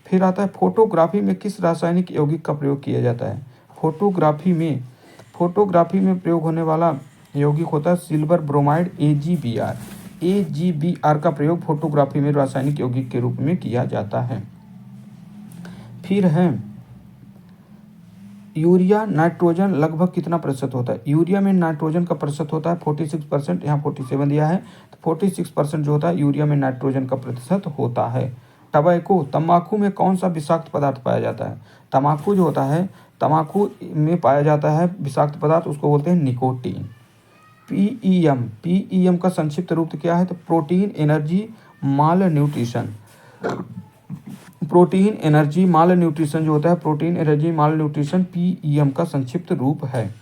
फिर आता है फोटोग्राफी में किस रासायनिक यौगिक का प्रयोग किया जाता है। फोटोग्राफी में प्रयोग होने वाला यौगिक होता है सिल्वर ब्रोमाइड AgBr का प्रयोग फोटोग्राफी में रासायनिक यौगिक के रूप में किया जाता है। फिर है यूरिया नाइट्रोजन लगभग कितना प्रतिशत होता है। यूरिया में नाइट्रोजन का प्रतिशत होता है 46%, यहाँ 47 दिया है, तो 46% जो होता है यूरिया में नाइट्रोजन का प्रतिशत होता है। तंबाकू में कौन सा विषाक्त पदार्थ पाया जाता है। तंबाकू जो होता है, तंबाकू में पाया जाता है विषाक्त पदार्थ, उसको बोलते हैं निकोटीन। पीईएम का संक्षिप्त रूप क्या है, तो प्रोटीन एनर्जी माल न्यूट्रिशन जो होता है, प्रोटीन एनर्जी माल न्यूट्रिशन पीईएम का संक्षिप्त रूप है।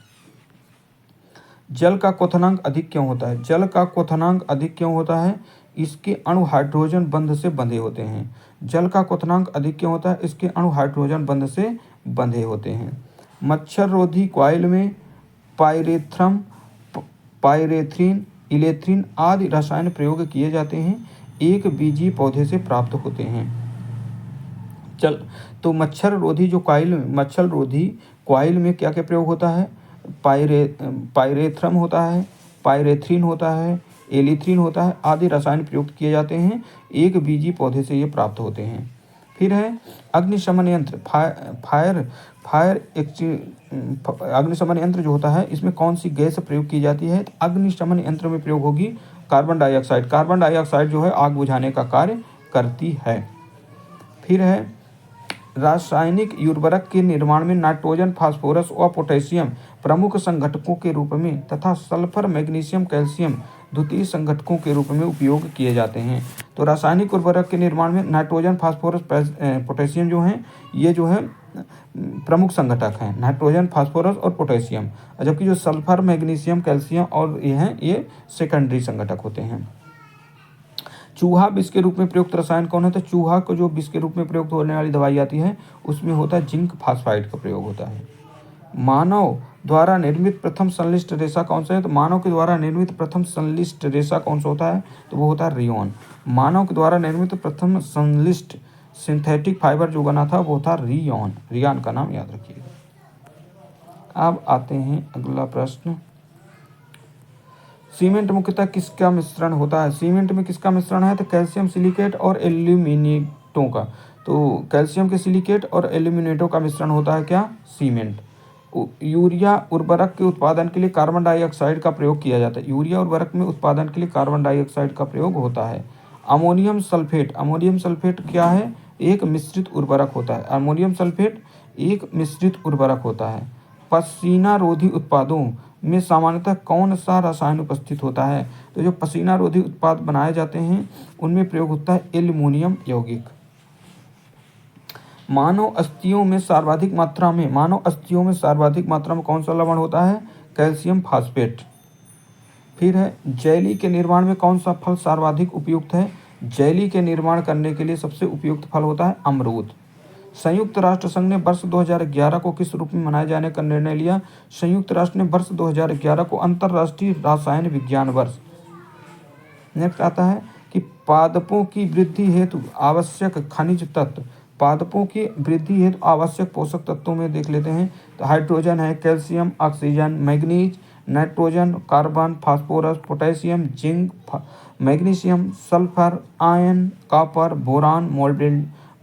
जल का क्वथनांक अधिक क्यों होता है। जल का क्वथनांक अधिक क्यों होता है? इसके अणु हाइड्रोजन बंध से बंधे होते हैं। जल का क्वथनांक अधिक क्यों होता है? इसके अणु हाइड्रोजन बंध से बंधे होते हैं। मच्छर रोधी कॉइल में पायरेथ्रिन, इलेथ्रिन आदि रसायन प्रयोग किए जाते हैं, एक बीजी पौधे से प्राप्त होते हैं। तो मच्छर रोधी कॉइल में क्या क्या प्रयोग होता है? पायरेथ्रम होता है, पायरेथ्रिन होता है, एलिथ्रिन होता है, आदि रसायन प्रयुक्त किए जाते हैं, एक बीजी पौधे से ये प्राप्त होते हैं। फिर है अग्निशमन यंत्र, अग्निशमन यंत्र जो होता है, इसमें कौन सी गैस प्रयोग की जाती है? तो अग्निशमन यंत्र में प्रयोग होगी कार्बन डाइऑक्साइड जो है आग बुझाने का कार्य करती है। फिर है रासायनिक उर्वरक के निर्माण में नाइट्रोजन, फास्फोरस व पोटेशियम प्रमुख संघटकों के रूप में तथा सल्फर, मैग्नीशियम, कैल्शियम द्वितीय संघटकों के रूप में उपयोग किए जाते हैं। तो रासायनिक उर्वरक के निर्माण में नाइट्रोजन, फास्फोरस, पोटेशियम जो हैं, ये जो है प्रमुख संघटक हैं, नाइट्रोजन, फास्फोरस और पोटेशियम, जबकि जो सल्फर, मैग्नीशियम, कैल्शियम और ये हैं, ये सेकेंडरी संघटक होते हैं। चूहा विष के रूप में प्रयुक्त रसायन कौन है? तो चूहा को जो विष के रूप में प्रयुक्त होने वाली दवाई आती है, उसमें होता है जिंक फॉस्फाइड का प्रयोग होता है। मानव द्वारा निर्मित प्रथम संश्लिष्ट रेशा कौन सा है? तो मानव के द्वारा निर्मित प्रथम संश्लिष्ट रेशा कौन सा होता है? तो वो होता है रियोन। मानव के द्वारा निर्मित प्रथम संश्लिष्ट सिंथेटिक फाइबर जो बना था वो था रियान का नाम याद रखिएगा। अब आते हैं अगला प्रश्न। सीमेंट मुख्यतः किसका मिश्रण होता है? सीमेंट में किसका मिश्रण है? तो कैल्शियम सिलिकेट और एल्यूमिनेटों का। तो कैल्शियम के सिलिकेट और एल्यूमिनेटों का मिश्रण होता है क्या? सीमेंट। यूरिया उर्वरक के उत्पादन के लिए कार्बन डाइऑक्साइड का प्रयोग किया जाता है। यूरिया उर्वरक में उत्पादन के लिए कार्बन डाइऑक्साइड का प्रयोग होता है। अमोनियम सल्फेट क्या है? एक मिश्रित उर्वरक होता है। अमोनियम सल्फेट एक मिश्रित उर्वरक होता है। पसीना रोधी उत्पादों में सामान्यतः कौन सा रसायन उपस्थित होता है? तो जो पसीना रोधी उत्पाद बनाए जाते हैं उनमें प्रयोग होता है एल्युमिनियम यौगिक। मानव अस्थियों में सर्वाधिक मात्रा में कौन सा लवण होता है? Calcium phosphate. फिर है जेली के निर्माण में कौन सा फल सर्वाधिक उपयुक्त है? जेली के निर्माण करने के लिए सबसे उपयुक्त फल होता है अमरूद। संयुक्त राष्ट्र संघ ने वर्ष 2011 को किस रूप में मनाए जाने का निर्णय लिया? संयुक्त राष्ट्र ने वर्ष 2011 को अंतर्राष्ट्रीय रसायन विज्ञान वर्ष। नेक्स्ट आता है कि पादपों की वृद्धि हेतु आवश्यक खनिज तत्व, पादपों की वृद्धि हेतु आवश्यक पोषक तत्वों में देख लेते हैं। तो हाइड्रोजन है, calcium, oxygen, manganese, nitrogen, carbon, phosphorus, potassium, zinc, magnesium, sulphur, iron, copper, boron,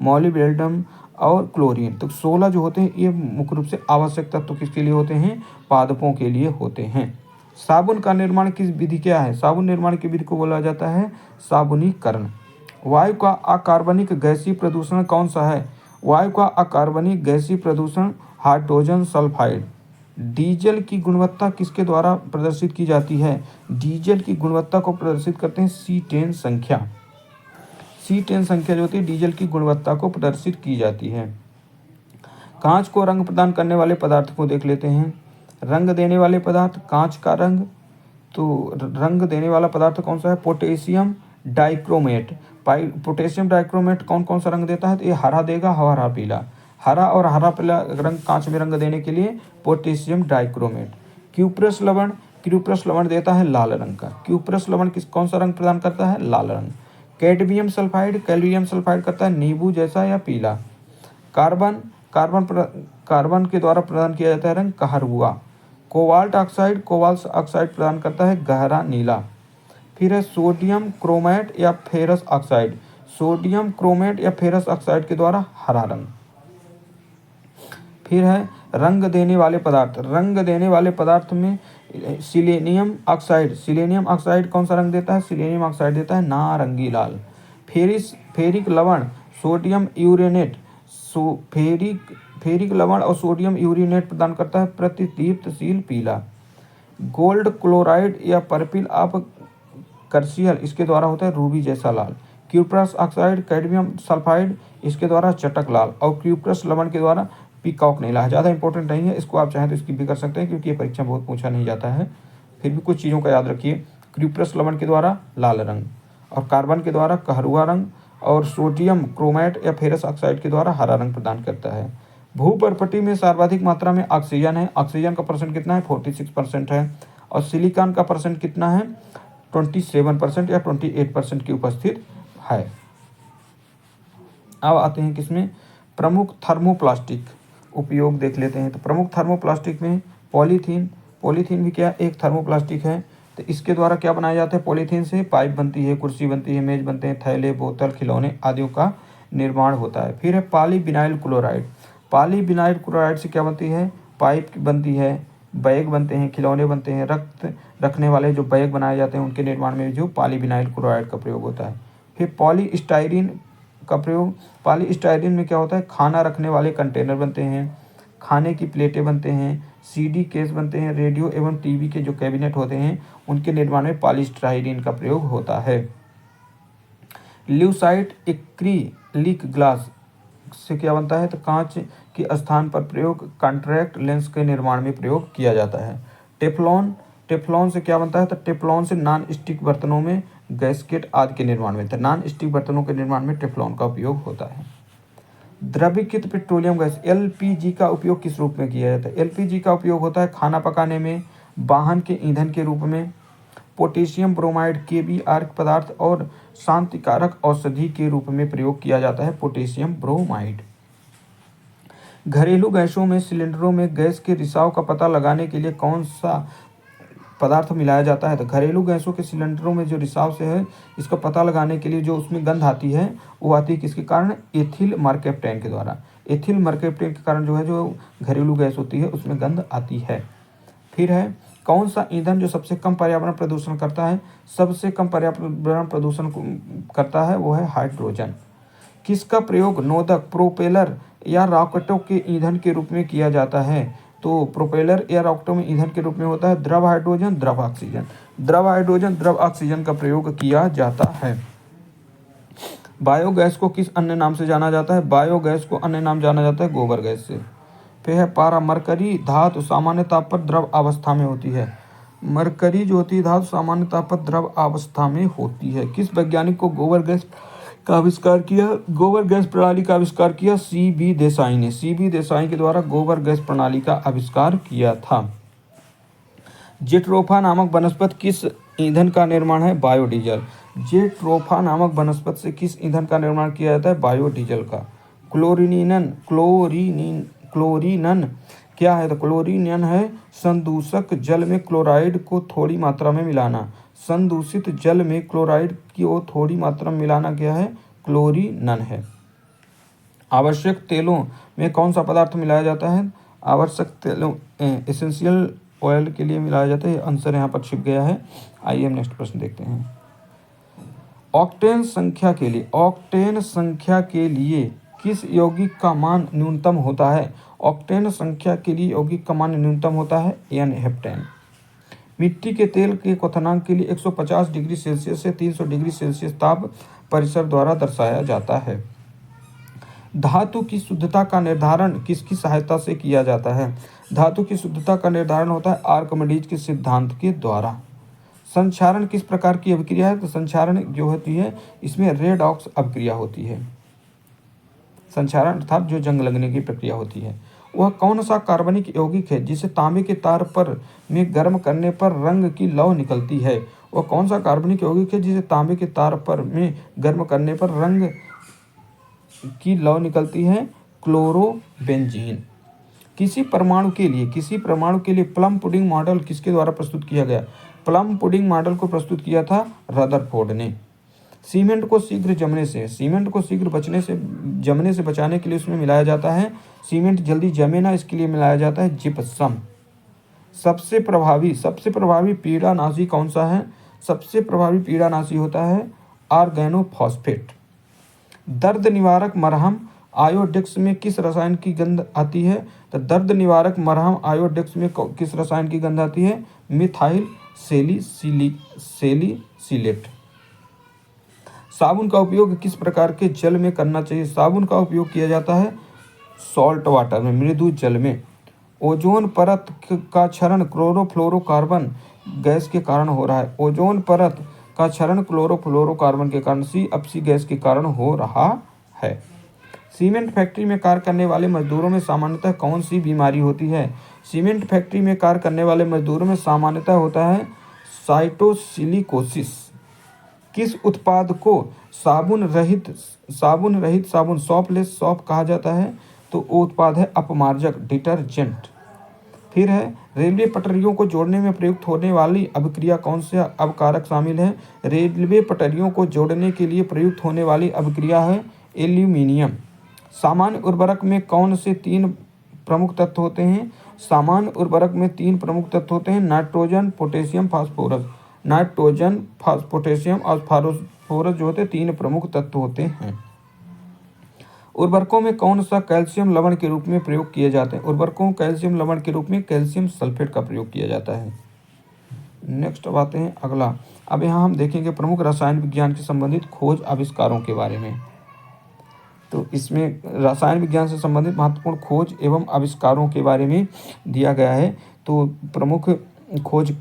molybdenum और क्लोरीन। तो 16 जो होते हैं ये मुख्य रूप से आवश्यक तत्व किसके लिए होते हैं? पादपों के लिए होते हैं। साबुन का निर्माण किस विधि क्या है? साबुन निर्माण की विधि को बोला जाता है साबुनीकरण। वायु का अकार्बनिक गैसीय प्रदूषण कौन सा है? वायु का अकार्बनिक गैसीय प्रदूषण हाइड्रोजन सल्फाइड। डीजल की गुणवत्ता किसके द्वारा प्रदर्शित की जाती है? डीजल की गुणवत्ता को प्रदर्शित करते हैं C10 संख्या। C10 संख्या जो होती है डीजल की गुणवत्ता को प्रदर्शित की जाती है। कांच को रंग प्रदान करने वाले पदार्थ को देख लेते हैं। रंग देने वाले पदार्थ, कांच का रंग, तो रंग देने वाला पदार्थ कौन सा है? Potassium dichromate. पोटेशियम डाइक्रोमेट कौन कौन सा रंग देता है? तो ये हरा देगा, हरा पीला। हरा और हरा पीला रंग कांच में रंग देने के लिए पोटेशियम डाइक्रोमेट। क्यूप्रस लवण, क्यूप्रस लवण देता है लाल रंग का। क्यूप्रस लवण कौन सा रंग प्रदान करता है? लाल रंग। कैडमियम सल्फाइड, कैडमियम सल्फाइड करता है नींबू जैसा या पीला। कार्बन के द्वारा प्रदान किया जाता है रंग कहरुआ। कोबाल्ट ऑक्साइड प्रदान करता है गहरा नीला। फिर है सोडियम क्रोमेट या फेरस ऑक्साइड। सोडियम क्रोमेट या फेरस ऑक्साइड के द्वारा हरा रंग। फिर है रंग देने वाले पदार्थ। रंग देने वाले पदार्थ में सिलेनियम ऑक्साइड कौन सा रंग देता है? सिलेनियम ऑक्साइड देता है नारंगी लाल। फेरिक लवण, सोडियम यूरेनेट, फेरिक लवण और सोडियम यूरेनेट प्रदान करता है प्रतिदीप्तशील पीला। गोल्ड क्लोराइड या पर्पिल ऑफ कर्सियल इसके द्वारा होता है रूबी जैसा लाल। क्यूप्रस ऑक्साइड, कैडमियम सल्फाइड इसके द्वारा चटक लाल। और क्यूप्रस लवण के द्वारा पीकॉक नीला। ज़्यादा इंपॉर्टेंट नहीं है, इसको आप चाहें तो स्किप भी कर सकते हैं क्योंकि ये परीक्षा बहुत पूछा नहीं जाता है। फिर भी कुछ चीज़ों का याद रखिए। क्यूप्रस लवण के द्वारा लाल रंग, और कार्बन के द्वारा कहरुआ रंग, और सोडियम क्रोमेट या फेरस ऑक्साइड के द्वारा हरा रंग प्रदान करता है। भूपर्पटी में सर्वाधिक मात्रा में ऑक्सीजन है। ऑक्सीजन का परसेंट कितना है? 46% है। और सिलिकॉन का परसेंट कितना है? 27% या 28% की उपस्थित है। अब आते हैं किसमें? प्रमुख थर्मोप्लास्टिक उपयोग देख लेते हैं। तो प्रमुख थर्मोप्लास्टिक में पॉलीथीन भी क्या एक थर्मोप्लास्टिक है। तो इसके द्वारा क्या बनाया जाता है? पॉलीथीन से पाइप बनती है, कुर्सी बनती है, मेज बनते हैं, थैले, बोतल, खिलौने आदियों का निर्माण होता है। फिर है पॉलीविनाइल क्लोराइड। पॉलीविनाइल क्लोराइड से क्या बनती है? पाइप बनती है, बैग बनते हैं, खिलौने बनते हैं, रक्त रखने वाले जो बैग बनाए जाते हैं उनके निर्माण में जो पॉलीविनाइल क्लोराइड का प्रयोग होता है। फिर पॉलीस्टाइरीन का प्रयोग। पॉलीस्टाइरीन में क्या होता है? खाना रखने वाले कंटेनर बनते हैं, खाने की प्लेटें बनते हैं, CD केस बनते हैं, रेडियो एवं TV के जो कैबिनेट होते हैं उनके निर्माण में पॉलीस्टाइरीन का प्रयोग होता है। ल्यूसाइट एक्रिलिक ग्लास से क्या बनता है? तो कांच के स्थान पर प्रयोग कॉन्टैक्ट लेंस के निर्माण में प्रयोग किया जाता है। टेफ्लॉन से क्या बनता है? तो टेफ्लॉन से नॉन स्टिक बर्तनों में, गैस्केट आदि के निर्माण में, तो नॉन स्टिक बर्तनों के निर्माण में टेफ्लॉन का उपयोग होता है। द्रवीकृत पेट्रोलियम गैस LPG का उपयोग किस रूप में किया जाता है? LPG का उपयोग होता है खाना पकाने में, वाहन के ईंधन के रूप में, पोटेशियम ब्रोमाइड KBr पदार्थ और शांतिकारक औषधि के रूप में प्रयोग किया जाता है पोटेशियम ब्रोमाइड। घरेलू गैसों में सिलेंडरों में गैस के रिसाव का पता लगाने के लिए कौन सा पदार्थ मिलाया जाता है? तो घरेलू गैसों के सिलेंडरों में जो रिसाव से है इसका पता लगाने के लिए जो उसमें गंध आती है वो आती है किसके कारण? एथिल मर्केप्टेन के द्वारा। एथिल मर्केप्टेन के कारण जो है जो घरेलू गैस होती है उसमें गंध आती है। फिर है कौन सा ईंधन जो सबसे कम पर्यावरण प्रदूषण करता है? सबसे कम पर्यावरण प्रदूषण करता है वो है हाइड्रोजन। किसका प्रयोग नोदक, प्रोपेलर या रॉकेटों के ईंधन के रूप में किया जाता है? तो प्रोपेलर या रॉकेटों में ईंधन के रूप में होता है द्रव हाइड्रोजन, द्रव ऑक्सीजन। द्रव हाइड्रोजन, द्रव ऑक्सीजन का प्रयोग किया जाता है। बायोगैस को किस अन्य नाम से जाना जाता है? बायोगैस को अन्य नाम जाना जाता है गोबर गैस से। फिर है पारा, मरकरी धातु सामान्य ताप पर द्रव अवस्था में होती है। मरकरी जो होती है धातु सामान्य ताप पर द्रव अवस्था में होती है। किस वैज्ञानिक को गोबर गैस का आविष्कार किया? गोबर गैस प्रणाली का आविष्कार किया CB देसाई ने। CB देसाई के द्वारा गोबर गैस प्रणाली का आविष्कार किया था। जेट्रोफा नामक वनस्पति किस ईंधन का निर्माण है? बायोडीजल। जेट्रोफा नामक वनस्पति से किस ईंधन का निर्माण किया जाता है? बायोडीजल का। क्लोरीनन क्या है? तो क्लोरीनन है संदूषक जल में क्लोराइड को थोड़ी मात्रा में मिलाना। संदूषित जल में क्लोराइड की थोड़ी मात्रा में मिलाना क्या है? क्लोरीनन है। आवश्यक तेलों में कौन सा पदार्थ मिलाया जाता है? आवश्यक तेलों एसेंशियल ऑयल के लिए मिलाया जाता है। आंसर यहाँ पर छिप गया है। आइए हम नेक्स्ट प्रश्न देखते हैं। ऑक्टेन संख्या के लिए किस यौगिक का मान न्यूनतम होता है? ऑक्टेन संख्या के लिए यौगिक का मान न्यूनतम होता है एन हेप्टेन। मिट्टी के तेल के क्वथनांक के लिए 150 डिग्री सेल्सियस से 300 डिग्री सेल्सियस ताप परिसर द्वारा दर्शाया जाता है। धातु की शुद्धता का निर्धारण किसकी सहायता से किया जाता है? धातु की शुद्धता का निर्धारण होता है आर्किमिडीज के सिद्धांत के द्वारा। संक्षारण किस प्रकार की अभिक्रिया है? तो संक्षारण जो होती है इसमें रेडॉक्स अभिक्रिया होती है। संक्षारण अर्थात जो जंग लगने की प्रक्रिया होती है। वह कौन सा कार्बनिक यौगिक है जिसे तांबे के तार पर में गर्म करने पर रंग की लौ निकलती है? वह कौन सा कार्बनिक यौगिक है जिसे तांबे के तार पर में गर्म करने पर रंग की लौ निकलती है? क्लोरोबेंजीन। किसी परमाणु के लिए प्लम पुडिंग मॉडल किसके द्वारा प्रस्तुत किया गया? प्लम पुडिंग मॉडल को प्रस्तुत किया था रदरफोर्ड ने। सीमेंट को शीघ्र जमने से बचाने के लिए उसमें मिलाया जाता है, सीमेंट जल्दी जमे ना इसके लिए मिलाया जाता है जिप्सम। सबसे प्रभावी पीड़ानाशी कौन सा है? सबसे प्रभावी पीड़ानाशी होता है आर्गेनोफॉस्फेट। दर्द निवारक मरहम आयोडेक्स में किस रसायन की गंध आती है? तो दर्द निवारक मरहम आयोडेक्स में किस रसायन की गंध आती है? Methyl salicylate. साबुन का उपयोग किस प्रकार के जल में करना चाहिए? साबुन का उपयोग किया जाता है सॉल्ट वाटर में, मृदु जल में। ओजोन परत का क्षरण क्लोरोफ्लोरोकार्बन गैस के कारण हो रहा है। ओजोन परत का क्षरण क्लोरोफ्लोरोकार्बन के कारण CFC गैस के कारण हो रहा है। सीमेंट फैक्ट्री में कार्य करने वाले मजदूरों में सामान्यतः कौन सी बीमारी होती है? सीमेंट फैक्ट्री में कार्य करने वाले मजदूरों में सामान्यतः होता है साइटोसिलिकोसिस। किस उत्पाद को साबुन रहित सॉपलेस सॉप कहा जाता है? तो वो उत्पाद है अपमार्जक डिटर्जेंट। फिर है रेलवे पटरियों को जोड़ने में प्रयुक्त होने वाली अभिक्रिया कौन से अवकारक शामिल है? रेलवे पटरियों को जोड़ने के लिए प्रयुक्त होने वाली अभिक्रिया है एल्यूमिनियम। सामान्य उर्वरक में कौन से 3 प्रमुख तत्व होते हैं? सामान्य उर्वरक में 3 प्रमुख तत्व होते हैं nitrogen, potassium, phosphorus. Nitrogen, potassium और फास्फोरस जो होते हैं 3 प्रमुख तत्व होते हैं। उर्वरकों में कौन सा कैल्शियम लवण के रूप में प्रयोग किए जाते हैं? उर्वरकों कैल्शियम लवण के रूप में कैल्शियम सल्फेट का प्रयोग किया जाता है। नेक्स्ट अब आते हैं अगला। अब यहाँ हम देखेंगे प्रमुख रसायन विज्ञान से संबंधित खोज आविष्कारों के बारे में। तो इसमें रसायन विज्ञान से संबंधित महत्वपूर्ण खोज एवं आविष्कारों के बारे में दिया गया है। तो प्रमुख खोज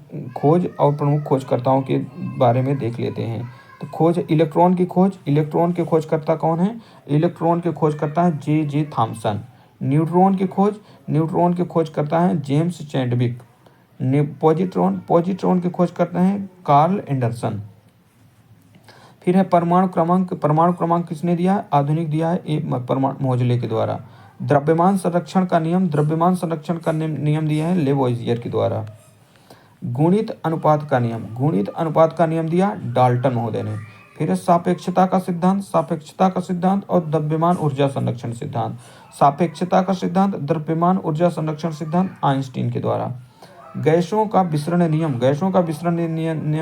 और प्रमुख खोजकर्ताओं के बारे में देख लेते हैं। तो खोज इलेक्ट्रॉन के खोजकर्ता कौन है? इलेक्ट्रॉन के खोजकर्ता है J.J. थॉमसन। न्यूट्रॉन के खोजकर्ता हैं जेम्स चैडविक। पॉजिट्रॉन के खोजकर्ता हैं कार्ल एंडरसन। फिर है परमाणु क्रमांक किसने दिया है? आधुनिक दिया है परमाणु मोजले के द्वारा। द्रव्यमान संरक्षण का नियम दिया है लेवोइजियर के द्वारा। गुणित अनुपात का नियम दिया डाल्टन महोदय ने। फिर है सापेक्षता का सिद्धांत और द्रव्यमान ऊर्जा संरक्षण सिद्धांत। सापेक्षता का सिद्धांत, द्रव्यमान ऊर्जा संरक्षण सिद्धांत आइंस्टीन के द्वारा। गैसों का विसरण नियम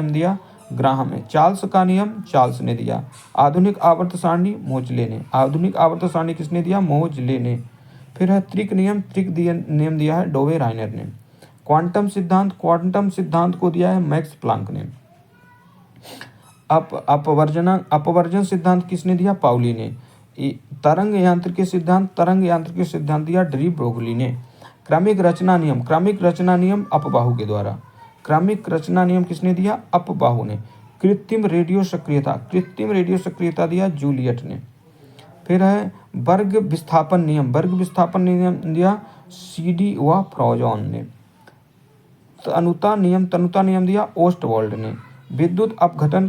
दिया ग्राहम ने। चार्ल्स ने दिया। आधुनिक आवर्त सारणी मोजले ने। आधुनिक आवर्त सारणी किसने दिया? मोजले ने। फिर है त्रिक नियम दिया है डोवे राइनर ने। क्वांटम सिद्धांत को दिया है मैक्स प्लांक ने। अपवर्जन सिद्धांत किसने दिया? पाउली ने। तरंग यांत्रिकी सिद्धांत दिया डी ब्रोगली ने। क्रमिक रचना नियम अपबाहु के द्वारा। क्रमिक रचना नियम किसने दिया? अपबाहु ने। कृत्रिम रेडियो सक्रियता दिया जूलियट ने। फिर है वर्ग विस्थापन नियम दिया CD व फ्रॉजॉन ने। तनुता नियम दिया ओस्टवाल्ड ने। विद्युत अपघटन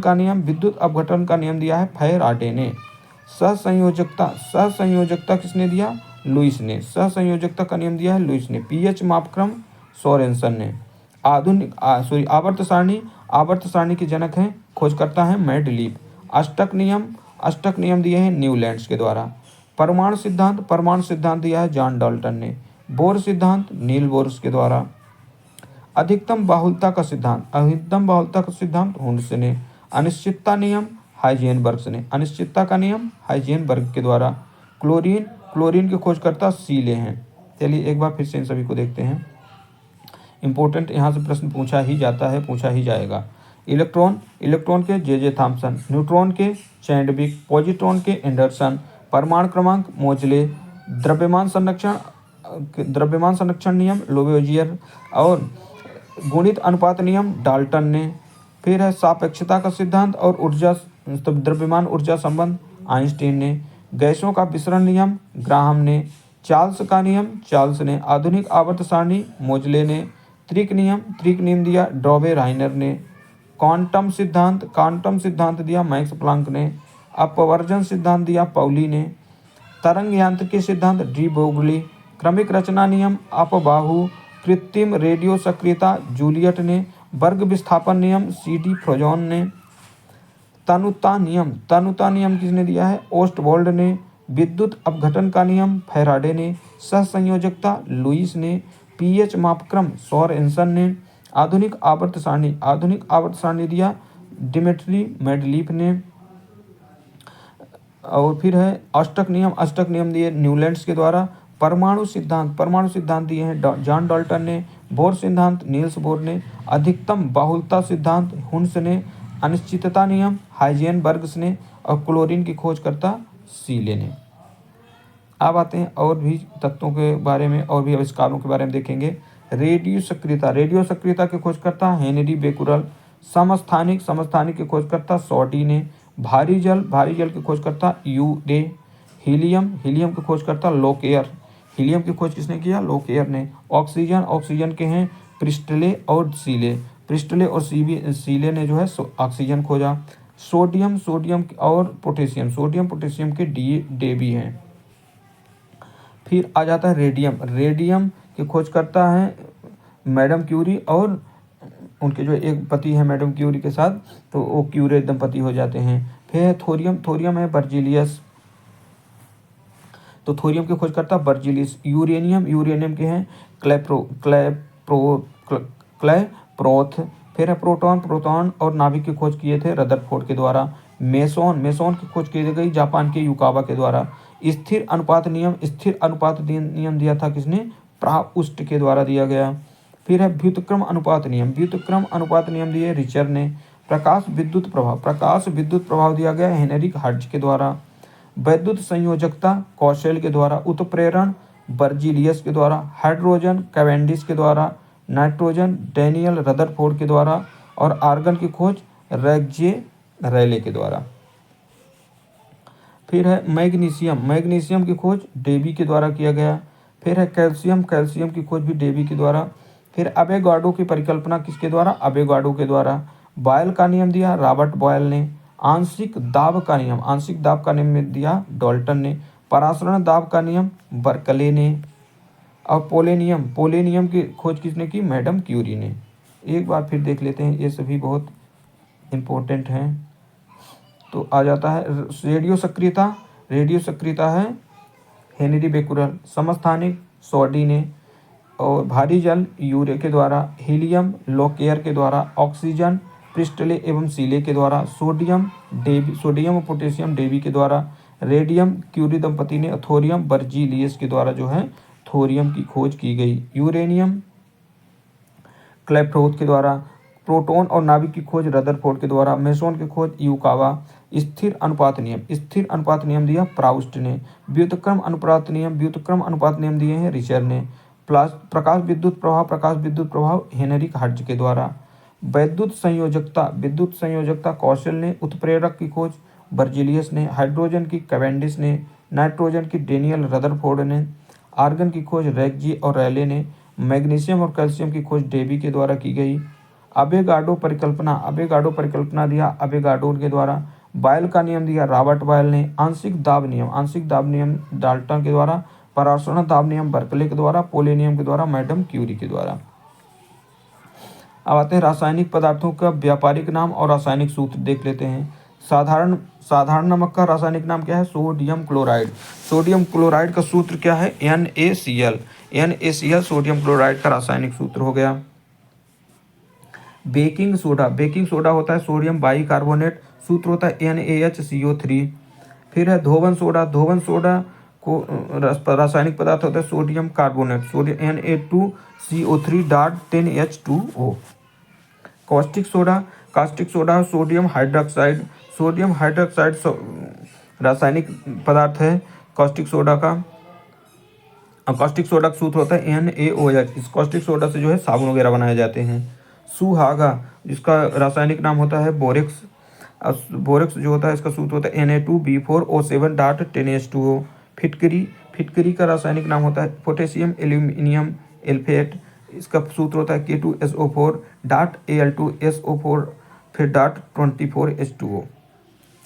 का नियम दिया है फैराडे ने। सहसंयोजकता किसने दिया? लुईस ने। सहसंयोजकता का नियम दिया है लुईस ने। pH मापक्रम सोरेनसन ने। आवर्त सारणी के जनक हैं, खोजकर्ता हैं मेंडलीव। अष्टक नियम दिए हैं न्यूलैंड्स के द्वारा। परमाणु सिद्धांत दिया है जॉन डाल्टन ने। बोर सिद्धांत नील बोर्स के द्वारा। अधिकतम बाहुलता का सिद्धांत हुंड्स ने। अनिश्चितता नियम हाइजेनबर्ग ने। अनिश्चितता का नियम हाइजेनबर्ग के द्वारा। क्लोरीन के खोजकर्ता सीले हैं। चलिए एक बार फिर से इन सभी को देखते हैं। इंपॉर्टेंट यहाँ से प्रश्न पूछा ही जाता है, पूछा ही जाएगा। इलेक्ट्रॉन के जे थॉम्सन। न्यूट्रॉन के चैडविक। पॉजिट्रॉन के एंडरसन। परमाणु क्रमांक मोजले। द्रव्यमान संरक्षण नियम लोवेजियर। और गुणित अनुपात नियम डाल्टन ने। फिर है सापेक्षता का सिद्धांत और द्रव्यमान ऊर्जा संबंध आइंस्टीन ने। गैसों का विसरण नियम ग्राहम ने। चार्ल्स का नियम चार्ल्स ने। आधुनिक आवर्त सारणी मोजले ने। त्रिक नियम दिया ड्रॉबे राइनर ने। क्वांटम सिद्धांत दिया मैक्स प्लांक ने। अपवर्जन सिद्धांत दिया पाउली ने। तरंग यांत्रिकी सिद्धांत डी ब्रोगली। क्रमिक रचना नियम अपबाहु। कृत्रिम रेडियो सक्रियता जूलियट ने। वर्ग विस्थापन नियम सी.डी. फ्रोजन ने। तनुता नियम किसने दिया है? ओस्टवॉल्ड ने। विद्युत अपघटन का नियम फैराडे ने। सहसंयोजकता लुईस ने। पीएच मापक्रम सोरेनसन ने। आधुनिक आवर्त सारणी दिया डिमिट्री मेंडलीफ ने। और फिर है अष्टक नियम दिए न्यूलैंड्स के द्वारा। परमाणु सिद्धांत दिए हैं जॉन डाल्टन ने। बोर सिद्धांत नील्स बोर ने। अधिकतम बाहुलता सिद्धांत हुंड्स ने। अनिश्चितता नियम हाइजेनबर्ग ने। और क्लोरीन की खोजकर्ता सीले ने। अब आते हैं और भी तत्वों के बारे में और भी आविष्कारों के बारे में देखेंगे। रेडियो सक्रियता के खोजकर्ता हेनरी बेकुरल। समस्थानिक के खोजकर्ता सॉडी ने। भारी जल के खोजकर्ता यूरे। हीलियम के खोजकर्ता लोकेयर। हीलियम की खोज किसने किया? लोकेयर ने। ऑक्सीजन के हैं प्रिस्टले और सीले ने जो है ऑक्सीजन खोजा। सोडियम और पोटेशियम के डेबी हैं। फिर आ जाता है रेडियम के खोजकर्ता हैं मैडम क्यूरी और उनके जो एक पति है मैडम क्यूरी के साथ, तो वो क्यूरे दंपति हो जाते हैं। फिर थोरियम है बर्जिलियस, तो थोरियम के खोजकर्ता बर्जिलियस। यूरेनियम के हैं क्लैप्रोथ। फिर है प्रोटॉन और नाभिक की खोज किए थे रदरफोर्ड के द्वारा। मेसोन की खोज की गई जापान के युकावा के द्वारा। स्थिर अनुपात नियम दिया था किसने? प्राउस्ट के द्वारा दिया गया। फिर है व्युत्क्रम अनुपात नियम दिए रिचर ने। प्रकाश विद्युत प्रभाव दिया गया हेनरिक हर्ट्ज के द्वारा। वैद्युत संयोजकता कौशल के द्वारा। उत्प्रेरण बर्जिलियस के द्वारा। हाइड्रोजन कैवेंडिश के द्वारा। नाइट्रोजन डैनियल रदरफोर्ड के द्वारा। और आर्गन की खोज रेग्जे रैले के द्वारा। फिर है मैग्नीशियम की खोज डेबी के द्वारा किया गया। फिर है कैल्शियम की खोज भी डेबी के द्वारा। फिर अवेगाडो की परिकल्पना किसके द्वारा? अवेगाडो के द्वारा। बॉयल का नियम दिया रॉबर्ट बॉयल ने। आंशिक दाब का नियम दिया डाल्टन ने। परासरण दाब का नियम बर्कले ने। और पोलेनियम की खोज किसने की? मैडम क्यूरी ने। एक बार फिर देख लेते हैं, ये सभी बहुत इम्पोर्टेंट हैं। तो आ जाता है रेडियो सक्रियता है हेनरी बेकुरल। समस्थानिक सॉडी ने। और भारी जल यूरे के द्वारा। हीलियम लोकेयर के द्वारा। ऑक्सीजन प्रिस्टले एवं सीले के द्वारा। सोडियम और पोटेशियम डेबी के द्वारा। रेडियम क्यूरी दंपति ने। थोरियम बर्जिलियस के द्वारा जो है थोरियम की खोज की गई। यूरेनियम क्लैप्रोथ के द्वारा। प्रोटॉन और नाभिक की खोज रदरफोर्ड के द्वारा। मेसोन की खोज युकावा। स्थिर अनुपात नियम दिया प्राउस्ट ने। व्युत्क्रम अनुपात नियम दिए हैं रिचर ने। प्रकाश विद्युत प्रभाव हेनरिक हर्ट्ज के द्वारा। विद्युत संयोजकता कौशल ने। उत्प्रेरक की खोज बर्जिलियस ने। हाइड्रोजन की कैवेंडिश ने। नाइट्रोजन की डैनियल रदरफोर्ड ने। आर्गन की खोज रेग्जी और रैले ने। मैग्नीशियम और कैल्शियम की खोज डेबी के द्वारा की गई। अवेगाडो परिकल्पना दिया अवेगाडो के द्वारा। बॉयल का नियम दिया रॉबर्ट बॉयल ने। आंशिक दाब नियम डाल्टन के द्वारा। परासरण दाब नियम बर्कले के द्वारा। पोलेनियम के द्वारा मैडम क्यूरी के द्वारा। अब आते हैं रासायनिक पदार्थों का व्यापारिक नाम और रासायनिक सूत्र देख लेते हैं। साधारण साधारण नमक का रासायनिक नाम क्या है? Sodium chloride. सोडियम क्लोराइड का सूत्र क्या है? NaCl। NaCl सोडियम क्लोराइड का रासायनिक सूत्र हो गया। Baking soda. बेकिंग सोडा होता है सोडियम बाइकार्बोनेट, सूत्र होता है NaHCO3। फिर है धोवन सोडा। धोवन सोडा को रासायनिक पदार्थ होता है sodium carbonate, sodium Na2CO3 dot 10H2O। Caustic soda. Caustic soda sodium hydroxide. Sodium hydroxide रासायनिक पदार्थ है कॉस्टिक सोडा का। कॉस्टिक सोडा का सूत्र होता है NaOH। इस कॉस्टिक सोडा से जो है साबुन वगैरह बनाए जाते हैं। सुहागा, जिसका रासायनिक नाम होता है बोरेक्स। बोरेक्स जो होता है इसका सूत्र होता है Na2B4O7 डॉट 10H2O। फिटकरी। फिटकरी का रासायनिक नाम होता है पोटेशियम एल्यूमिनियम एल्फेट। इसका सूत्र होता है K2SO4 डॉट Al2SO4 फिर डॉट 24H2O।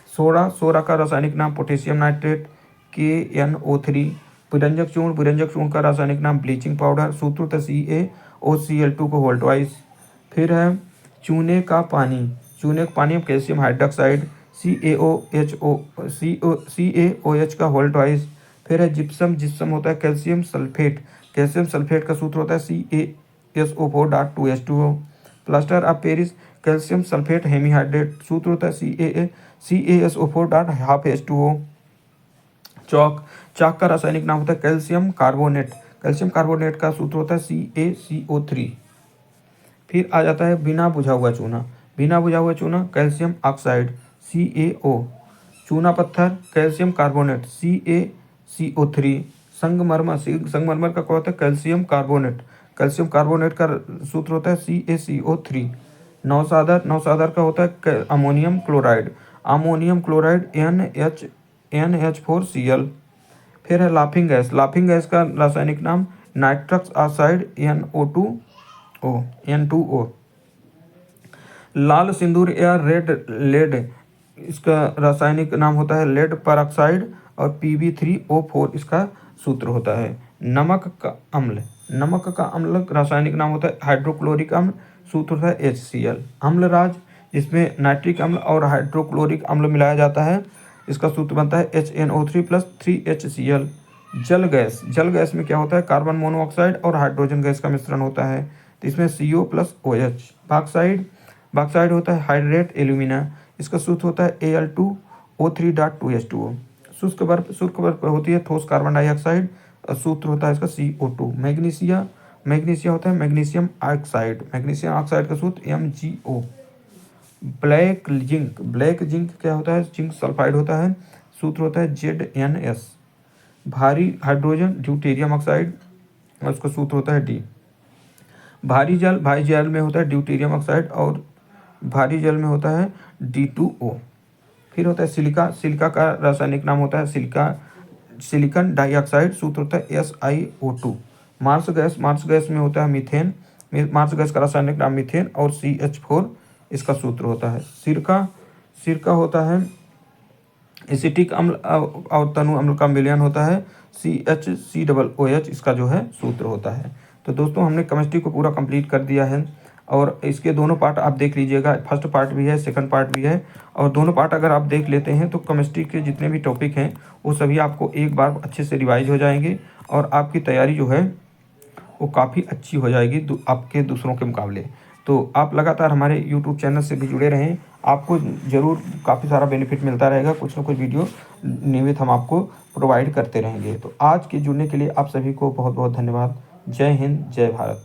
सोडा। सोडा का रासायनिक नाम पोटेशियम नाइट्रेट KNO3। विरंजक चूर्ण। विरंजक चूर्ण का रासायनिक नाम ब्लीचिंग पाउडर, सूत्र होता है CaOCl2 को होल्ट वाइज। फिर है चूने का पानी। चूने का पानी में कैल्शियम हाइड्रोक्साइड CaOH का होल्ट वाइज। फिर है जिप्सम। जिप्सम होता है कैल्शियम सल्फेट। कैल्शियम सल्फेट का सूत्र होता है CaSO4 dot 2H2O। Plaster of Paris. Calcium sulphate hemihydrate, सूत्र होता है CaSO4 डॉट हाफ H2O। चौक। चौक का रासायनिक नाम होता है कैल्शियम कार्बोनेट। कैल्शियम कार्बोनेट का सूत्र होता है CaCO3। फिर आ जाता है बिना बुझा हुआ चूना। बिना बुझा हुआ चूना कैल्शियम ऑक्साइड CaO। चूना पत्थर कैल्शियम कार्बोनेट CaCO3। संगमरमर। संगमरमर का क्या होता है? Calcium carbonate. कैल्शियम कार्बोनेट का सूत्र होता है CaCO3। नौसादर। नौसादर का होता है ammonium chloride. Ammonium chloride NH4Cl। फिर है लाफिंग गैस। लाफिंग गैस का रासायनिक नाम नाइट्रस ऑक्साइड N2O। लाल सिंदूर या रेड लेड, इसका रासायनिक नाम होता है लेड परऑक्साइड और Pb3O4 इसका सूत्र होता है। नमक का अम्ल। नमक का अम्ल रासायनिक नाम होता है हाइड्रोक्लोरिक अम्ल, सूत्र होता है HCl। अम्लराज, जिसमें नाइट्रिक अम्ल और हाइड्रोक्लोरिक अम्ल मिलाया जाता है, इसका सूत्र बनता है HNO3 प्लस 3HCl। जल गैस। जल गैस में क्या होता है? कार्बन मोनोऑक्साइड और हाइड्रोजन गैस का मिश्रण होता है, तो इसमें CO plus OH। Bauxite. Bauxite होता है हाइड्रेट एल्यूमिना, इसका सूत्र होता है Al2O3 डॉट 2H2O। शुष्क बर्फ। शुष्क बर्फ होती है ठोस कार्बन डाइऑक्साइड, सूत्र होता है इसका CO2। मैग्नीशिया। मैग्नीशिया होता है मैग्नीशियम ऑक्साइड। मैग्नीशियम ऑक्साइड का सूत्र MgO। Black zinc. Black zinc क्या होता है? जिंक सल्फाइड होता है, सूत्र होता है ZnS। भारी हाइड्रोजन ड्यूटेरियम ऑक्साइड, उसका सूत्र होता है D। भारी जल। भारी जल में होता है ड्यूटेरियम ऑक्साइड और भारी जल में होता है D2O। फिर होता है सिलिका। सिलिका का रासायनिक नाम होता है सिलिकन डाइऑक्साइड, सूत्र होता है SiO2। Marsh gas. Marsh gas में होता है मीथेन। मार्स गैस का रासायनिक नाम मीथेन और CH4 इसका सूत्र होता है। सिरका। सिरका होता है एसिटिक अम्ल और तनु अम्ल का मिलयन होता है CHCOOH, इसका जो है सूत्र होता है। तो दोस्तों हमने केमिस्ट्री को पूरा कंप्लीट कर दिया है और इसके दोनों पार्ट आप देख लीजिएगा। फर्स्ट पार्ट भी है, सेकंड पार्ट भी है, और दोनों पार्ट अगर आप देख लेते हैं तो केमिस्ट्री के जितने भी टॉपिक हैं वो सभी आपको एक बार अच्छे से रिवाइज हो जाएंगे और आपकी तैयारी जो है वो काफ़ी अच्छी हो जाएगी आपके दूसरों के मुकाबले। तो आप लगातार हमारे यूट्यूब चैनल से भी जुड़े रहें, आपको ज़रूर काफ़ी सारा बेनिफिट मिलता रहेगा। कुछ ना कुछ वीडियो नियमित हम आपको प्रोवाइड करते रहेंगे। तो आज के जुड़ने के लिए आप सभी को बहुत बहुत धन्यवाद। जय हिंद, जय भारत।